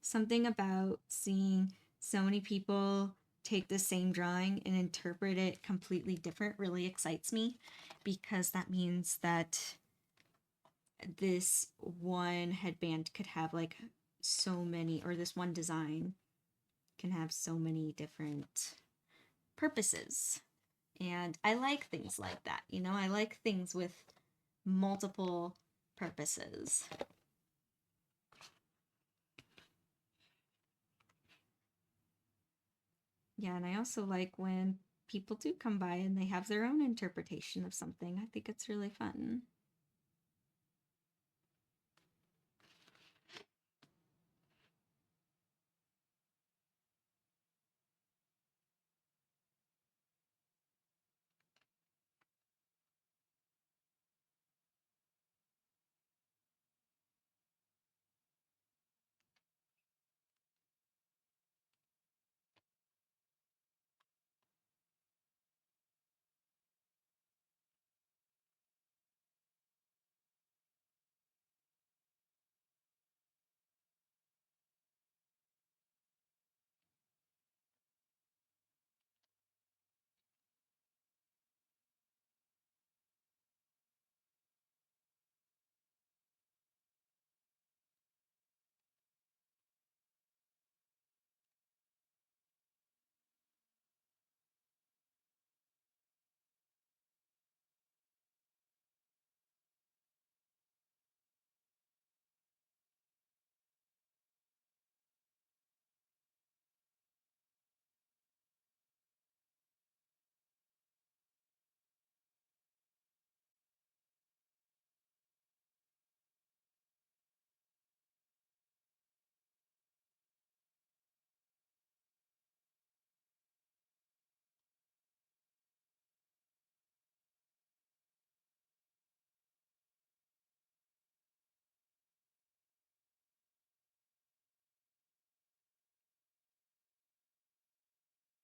something about seeing so many people take the same drawing and interpret it completely different really excites me, because that means that this one headband could have like so many, or this one design can have so many different purposes. And I like things like that, you know, I like things with multiple purposes. Yeah, and I also like when people do come by and they have their own interpretation of something. I think it's really fun.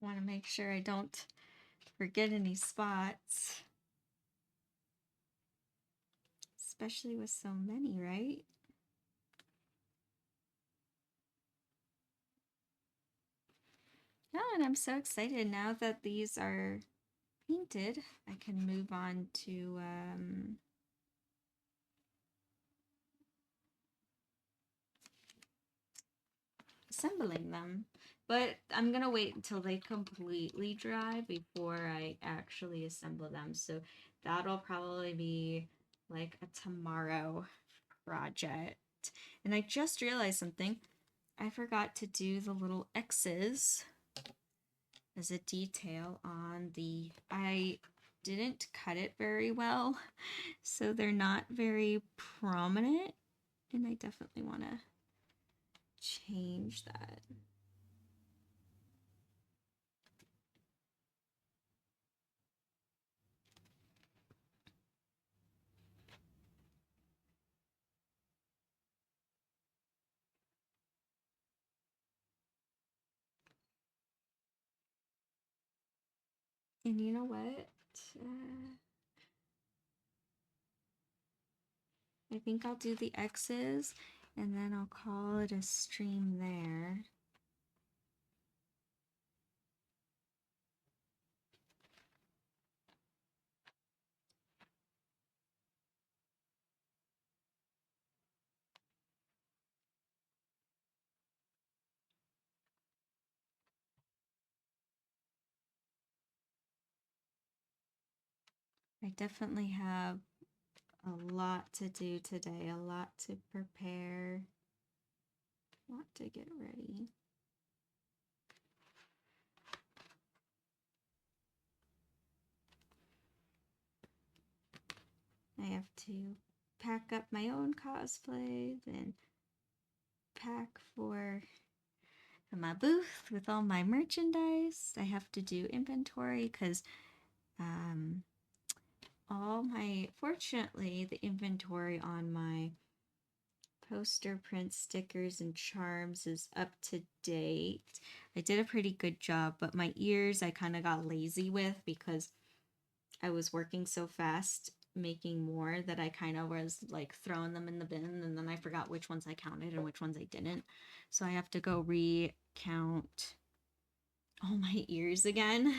I want to make sure I don't forget any spots, especially with so many, right? Oh, and I'm so excited now that these are painted. I can move on to assembling them. But I'm gonna wait until they completely dry before I actually assemble them. So that'll probably be like a tomorrow project. And I just realized something. I forgot to do the little X's as a detail on the, I didn't cut it very well, so they're not very prominent, and I definitely want to change that. And you know what? Uh, I think I'll do the X's and then I'll call it a stream there. I definitely have a lot to do today, a lot to prepare, a lot to get ready. I have to pack up my own cosplay, then pack for my booth with all my merchandise. I have to do inventory because fortunately, the inventory on my poster print stickers and charms is up to date. I did a pretty good job, but my ears I kind of got lazy with because I was working so fast making more that I kind of was like throwing them in the bin, and then I forgot which ones I counted and which ones I didn't. So I have to go recount all my ears again.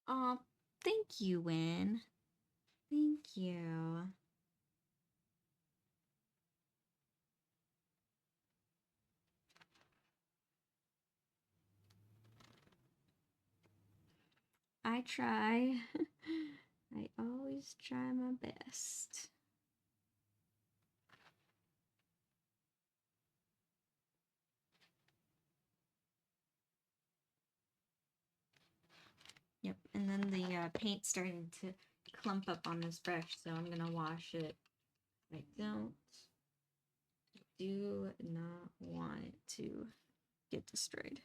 Oh, thank you, Win. Thank you. I try. I always try my best. Yep, and then the paint's starting to clump up on this brush, so I'm gonna wash it. I do not want it to get destroyed.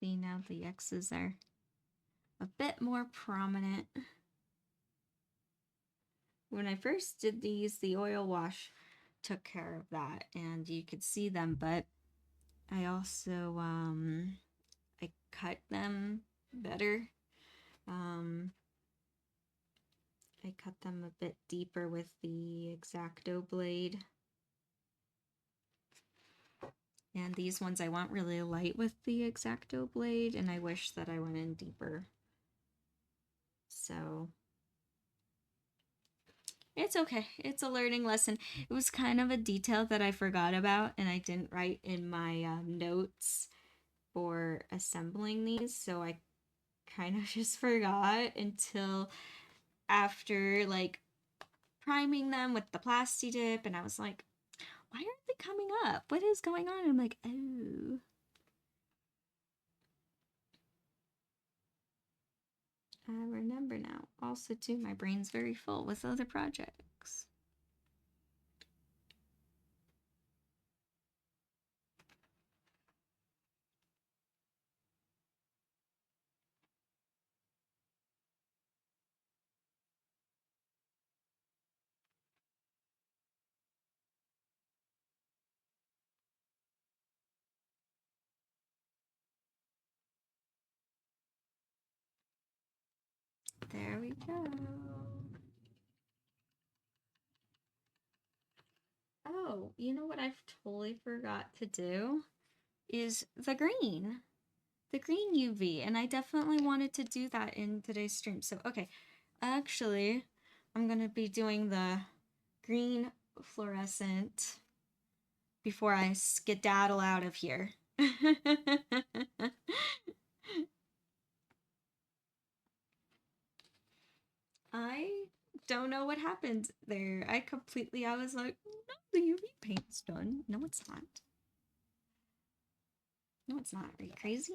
See, now the X's are a bit more prominent. When I first did these, the oil wash took care of that and you could see them, but I also I cut them better. I cut them a bit deeper with the X-Acto blade. And these ones I want really light with the X-Acto blade, and I wish that I went in deeper. So it's okay. It's a learning lesson. It was kind of a detail that I forgot about and I didn't write in my notes for assembling these, so I kind of just forgot until after like priming them with the plasti dip, and I was like, why aren't they coming up? What is going on? And I'm like, oh. I remember now. Also, too, my brain's very full with other projects. There we go. Oh, you know what I've totally forgot to do is the green. The green UV, and I definitely wanted to do that in today's stream. So, okay, actually, I'm gonna be doing the green fluorescent before I skedaddle out of here. I don't know what happened there. I was like, no, the UV paint's done. No, it's not. No, it's not. Are you crazy?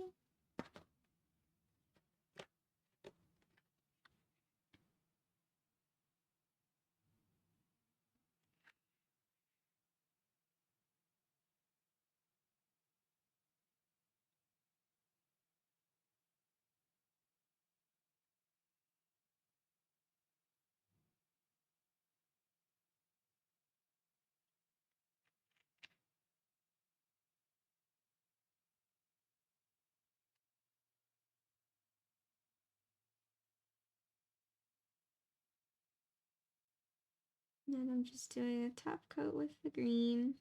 Then I'm just doing a top coat with the green.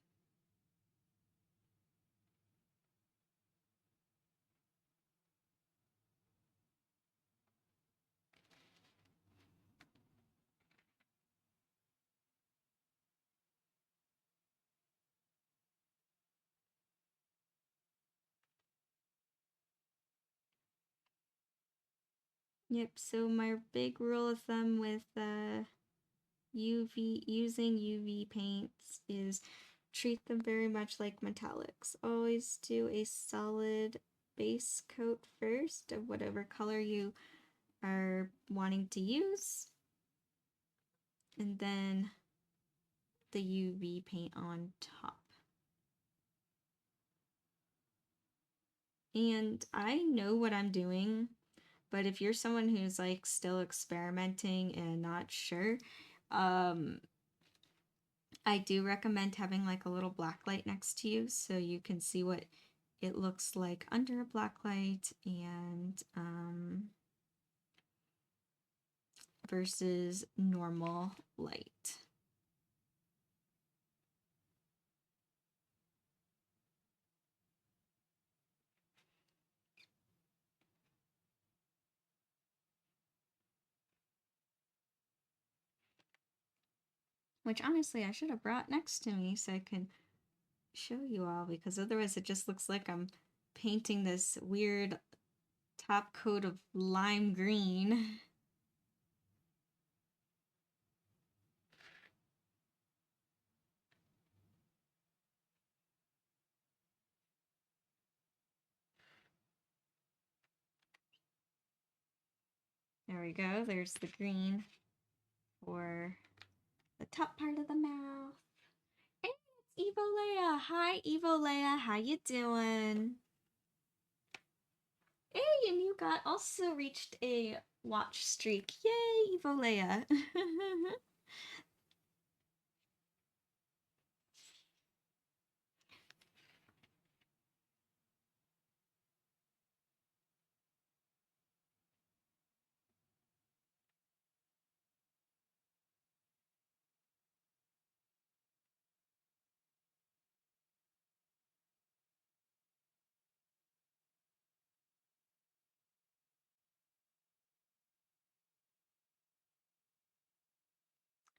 Yep, so my big rule of thumb with using UV paints is treat them very much like metallics. Always do a solid base coat first of whatever color you are wanting to use, and then the UV paint on top. And I know what I'm doing, but if you're someone who's like still experimenting and not sure, I do recommend having like a little black light next to you so you can see what it looks like under a black light and versus normal light. Which honestly I should have brought next to me so I can show you all, because otherwise it just looks like I'm painting this weird top coat of lime green. There we go, there's the green for the top part of the mouth. And it's Evo Leia. Hi Evo Leia, how you doing? Hey, and you got also reached a watch streak. Yay, Evo Leia.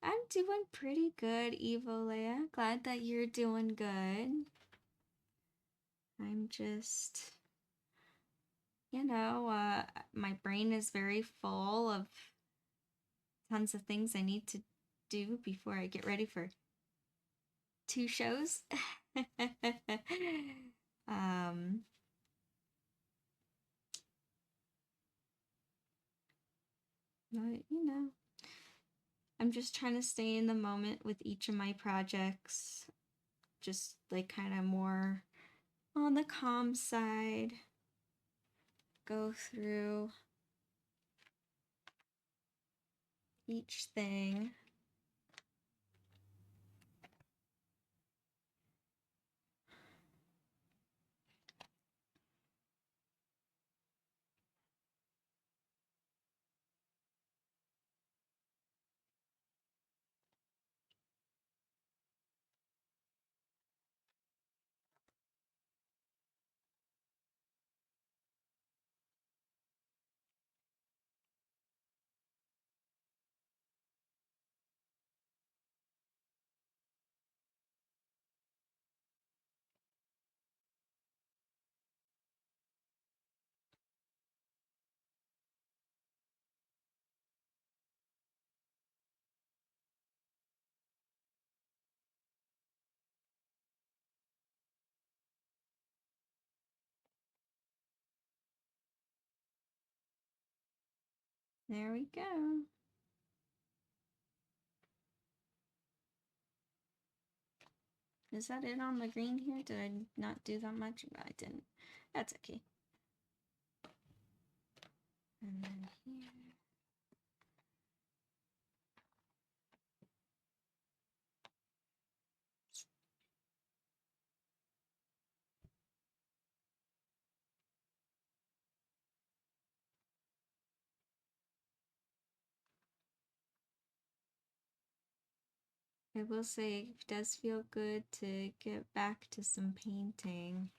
I'm doing pretty good, Evo Leia. Glad that you're doing good. I'm just, my brain is very full of tons of things I need to do before I get ready for 2 shows. um, but, I'm just trying to stay in the moment with each of my projects. Just like kind of more on the calm side. Go through each thing. There we go. Is that it on the green here? Did I not do that much? No, I didn't. That's okay. And then here. I will say it does feel good to get back to some painting.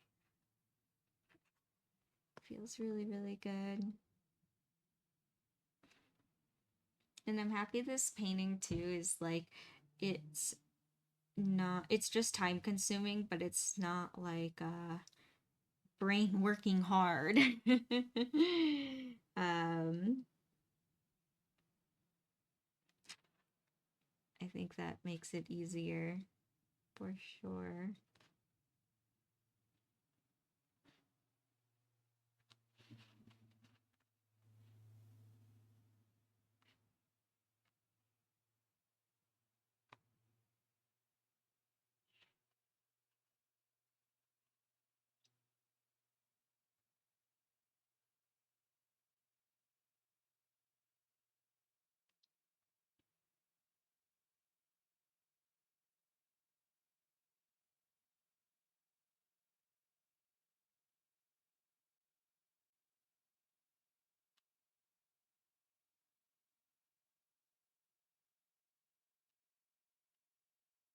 Feels really, really good. And I'm happy this painting too is like, it's not, it's just time consuming, but it's not like brain working hard. um I think that makes it easier for sure.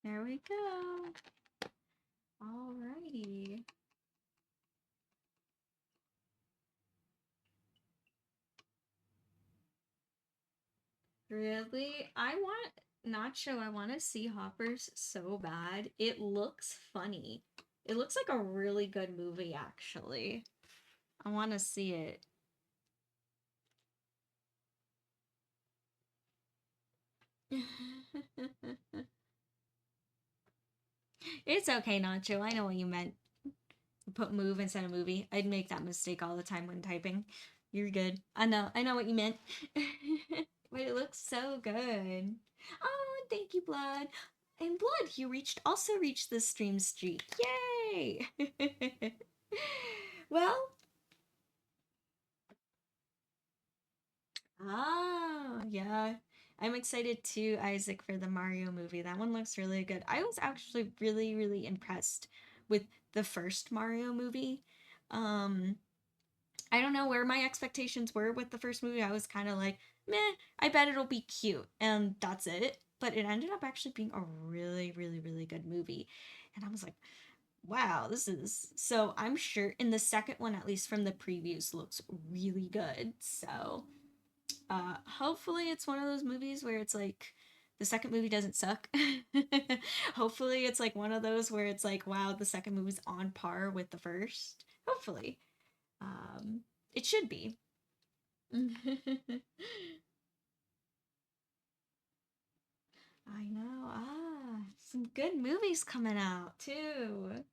There we go. Alrighty. Really? I want Nacho, I want to see Hoppers so bad. It looks funny. It looks like a really good movie, actually. I want to see it. It's okay, Nacho. I know what you meant. Put move instead of movie. I'd make that mistake all the time when typing. You're good. I know what you meant. But it looks so good. Oh, thank you, Blood. And Blood, you also reached the stream streak. Yay! Well, yeah. I'm excited too, Isaac, for the Mario movie. That one looks really good. I was actually really, really impressed with the first Mario movie. Um, I don't know where my expectations were with the first movie. I was kind of like, meh, I bet it'll be cute, and that's it. But it ended up actually being a really, really, really good movie. And I was like, wow, this is. So I'm sure in the second one, at least from the previews, looks really good. So hopefully it's one of those movies where it's like, the second movie doesn't suck. Hopefully it's like one of those where it's like, wow, the second movie's on par with the first. Hopefully. Um, it should be. I know. Some good movies coming out too.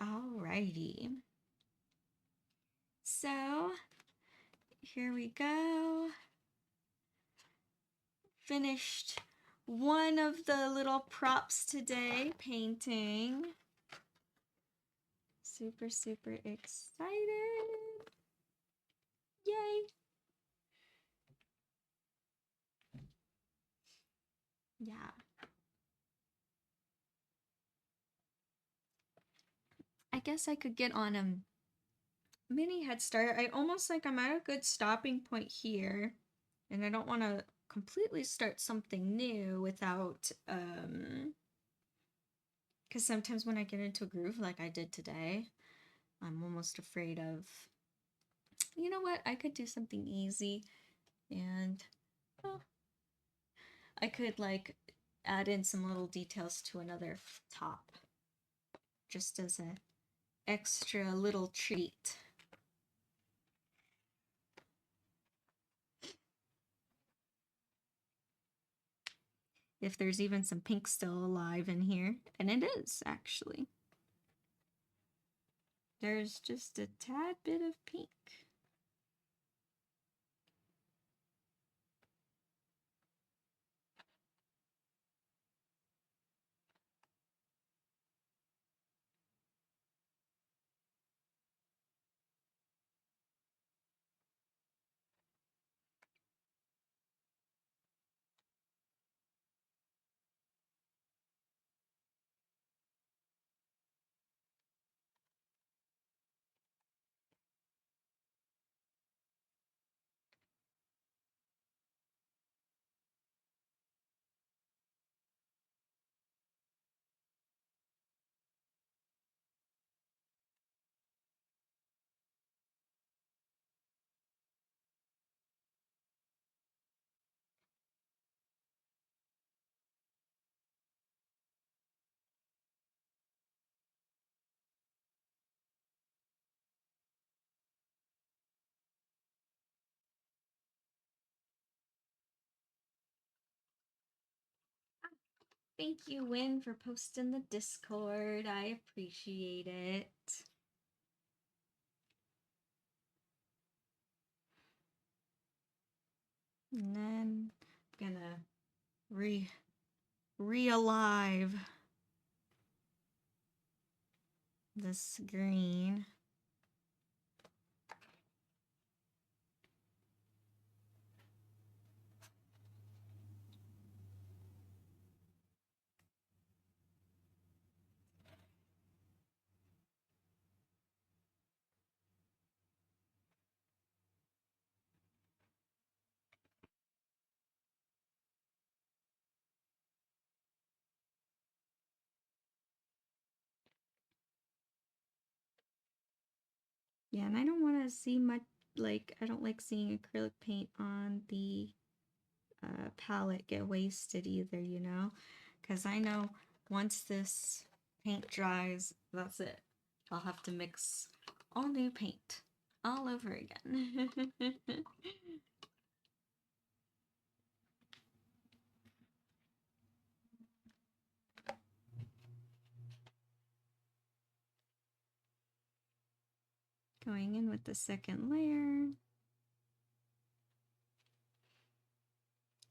Alrighty. So, here we go. Finished one of the little props today, painting. Super, super excited. Yay. Yeah. I guess I could get on a mini head start. I almost like I'm at a good stopping point here, and I don't want to completely start something new without because sometimes when I get into a groove like I did today, I'm almost afraid of, you know what, I could do something easy, and well, I could like add in some little details to another top just as an extra little treat. If there's even some pink still alive in here, and it is actually. There's just a tad bit of pink. Thank you, Win, for posting the Discord. I appreciate it. And then I'm gonna re-alive this green. Yeah, and I don't want to see much, like, I don't like seeing acrylic paint on the palette get wasted either, you know? Because I know once this paint dries, that's it. I'll have to mix all new paint all over again. Going in with the second layer.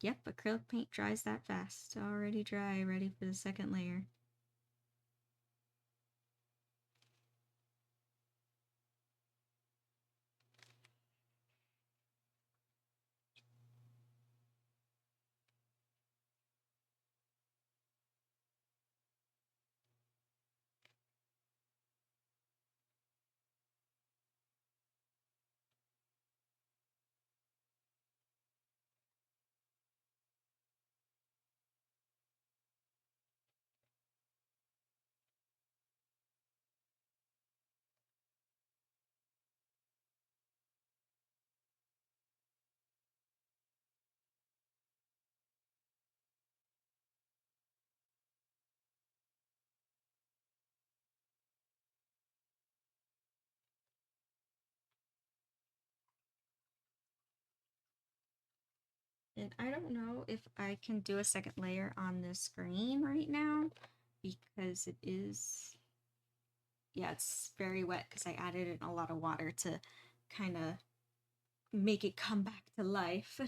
Yep, acrylic paint dries that fast. Already dry, ready for the second layer. And I don't know if I can do a second layer on this green right now because it is, yeah, it's very wet because I added in a lot of water to kind of make it come back to life.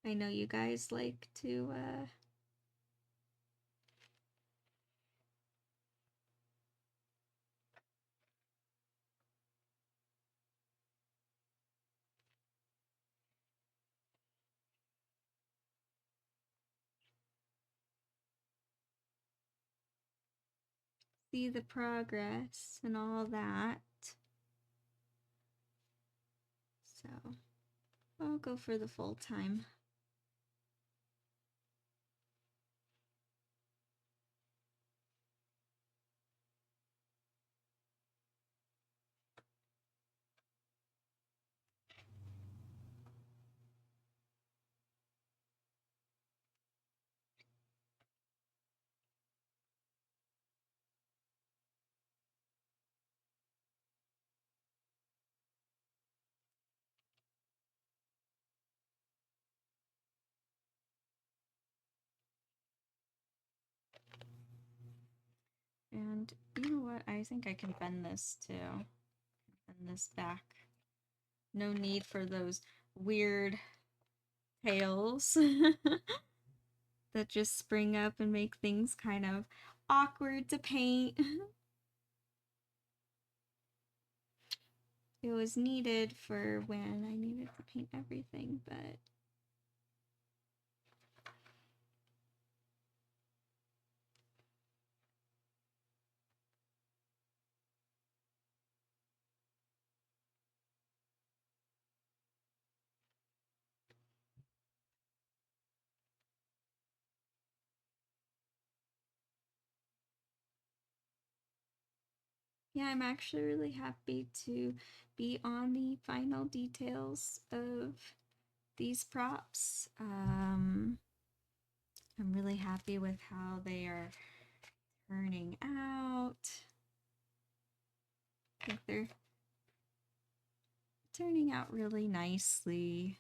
I know you guys like to see the progress and all that. So I'll go for the full time. And you know what? I think I can bend this too. Bend this back. No need for those weird tails that just spring up and make things kind of awkward to paint. It was needed for when I needed to paint everything, but yeah, I'm actually really happy to be on the final details of these props. I'm really happy with how they are turning out. I think they're turning out really nicely.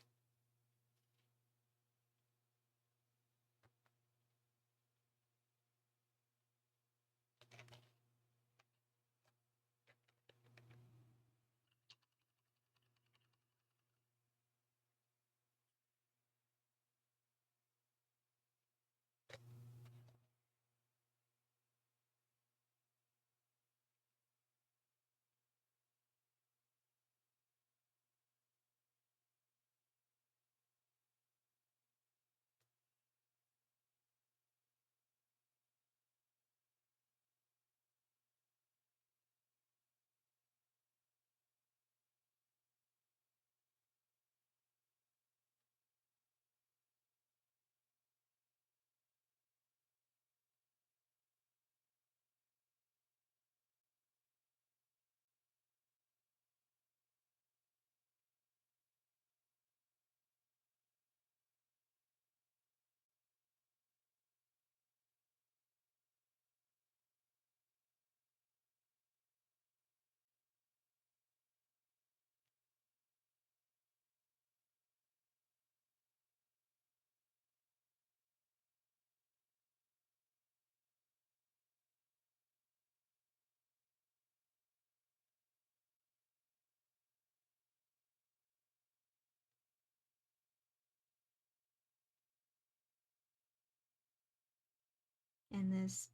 And this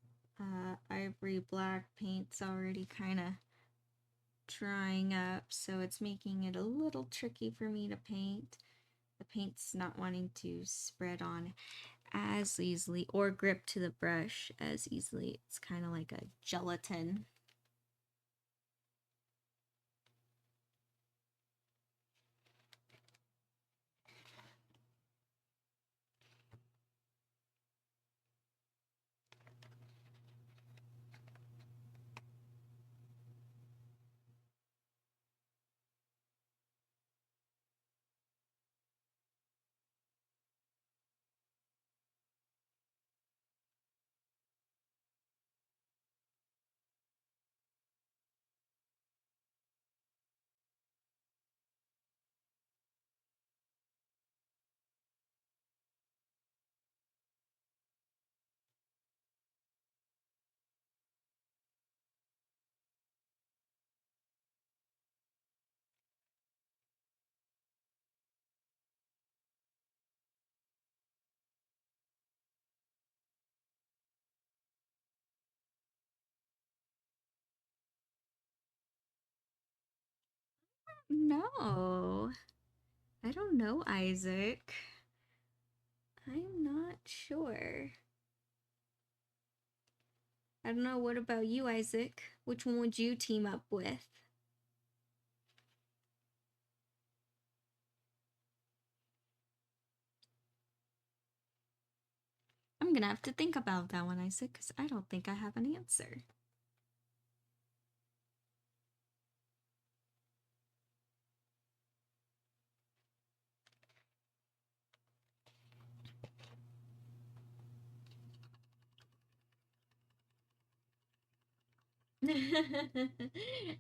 ivory black paint's already kind of drying up, so it's making it a little tricky for me to paint. The paint's not wanting to spread on as easily or grip to the brush as easily. It's kind of like a gelatin. No, I don't know, Isaac. I'm not sure. I don't know. What about you, Isaac? Which one would you team up with? I'm gonna have to think about that one, Isaac, because I don't think I have an answer.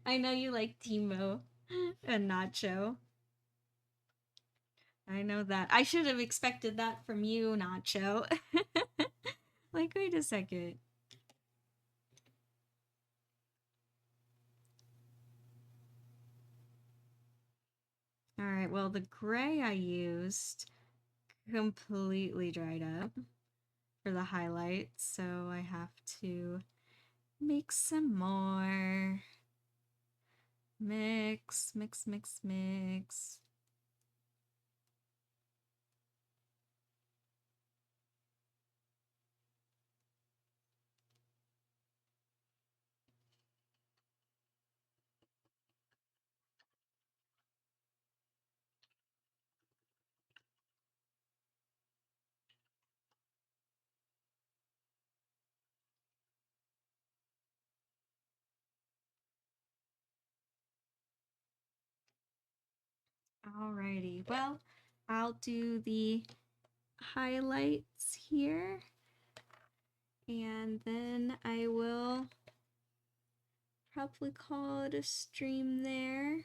I know you like Timo and Nacho. I know that. I should have expected that from you, Nacho. Like, wait a second. right, well, the gray I used completely dried up for the highlights, so I have to make some more. Mix, mix, mix, mix. Alrighty, well, I'll do the highlights here, and then I will probably call it a stream there.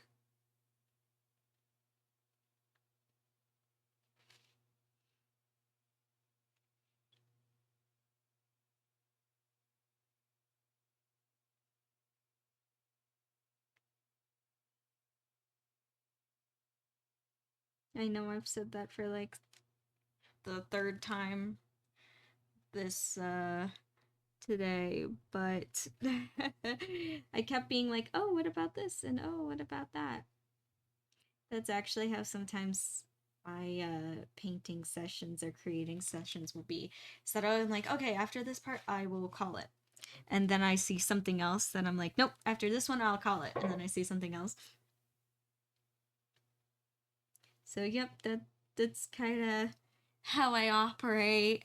I know I've said that for like the third time this today, but I kept being like, oh, what about this? And oh, what about that? That's actually how sometimes my painting sessions or creating sessions will be. So that I'm like, okay, after this part, I will call it. And then I see something else, then I'm like, nope, after this one, I'll call it. And then I see something else. So, yep, that's kind of how I operate.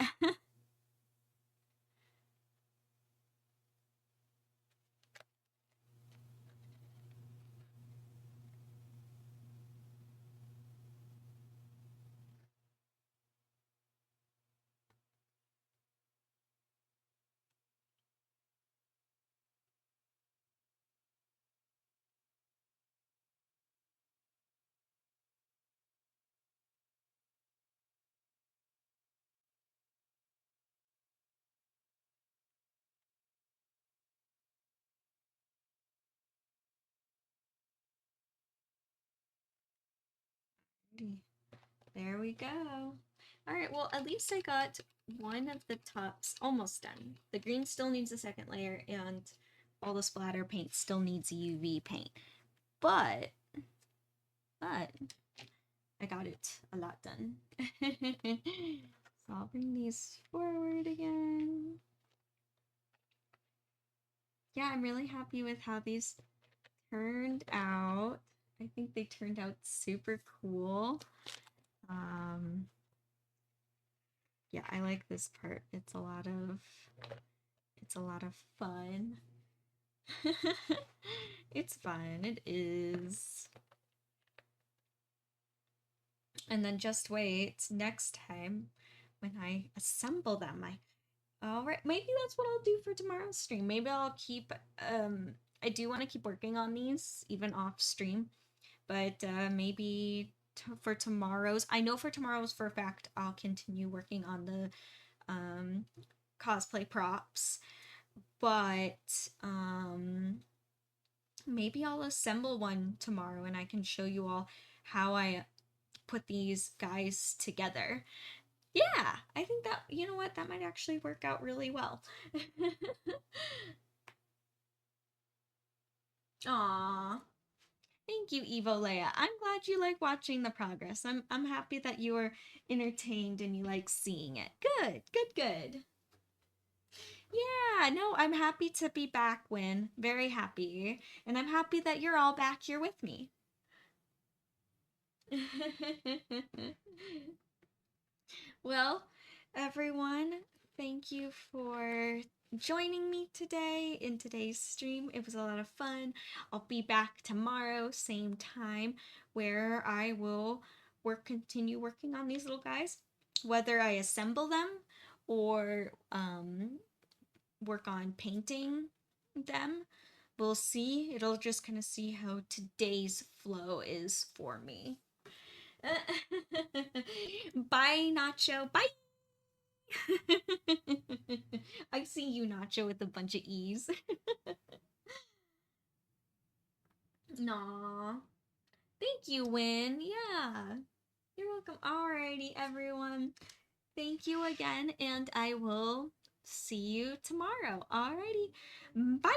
There we go. All right, well, at least I got one of the tops almost done. The green still needs a second layer, and all the splatter paint still needs UV paint. But I got it a lot done. So I'll bring these forward again. Yeah, I'm really happy with how these turned out. I think they turned out super cool. Yeah, I like this part. It's a lot of fun. It's fun. It is. And then just wait next time when I assemble them. All right, maybe that's what I'll do for tomorrow's stream. Maybe I'll keep I do want to keep working on these even off stream, but maybe for tomorrow's, I know for tomorrow's for a fact I'll continue working on the cosplay props, but maybe I'll assemble one tomorrow and I can show you all how I put these guys together. Yeah, I think that, you know what, that might actually work out really well. Aw, thank you, Evo Leia. I'm glad you like watching the progress. I'm happy that you are entertained and you like seeing it. Good, good, good. Yeah, no, I'm happy to be back, Win. Very happy. And I'm happy that you're all back here with me. Well, everyone, thank you for joining me today in today's stream. It was a lot of fun. I'll be back tomorrow, same time, where I will continue working on these little guys, whether I assemble them or work on painting them. We'll see. It'll just kind of see how today's flow is for me. Bye, Nacho. Bye. I see you, Nacho, with a bunch of E's. Nah. Thank Thank you, Win. Yeah. You're welcome. Alrighty, everyone. Thank you again, and I will see you tomorrow. Alrighty. Bye.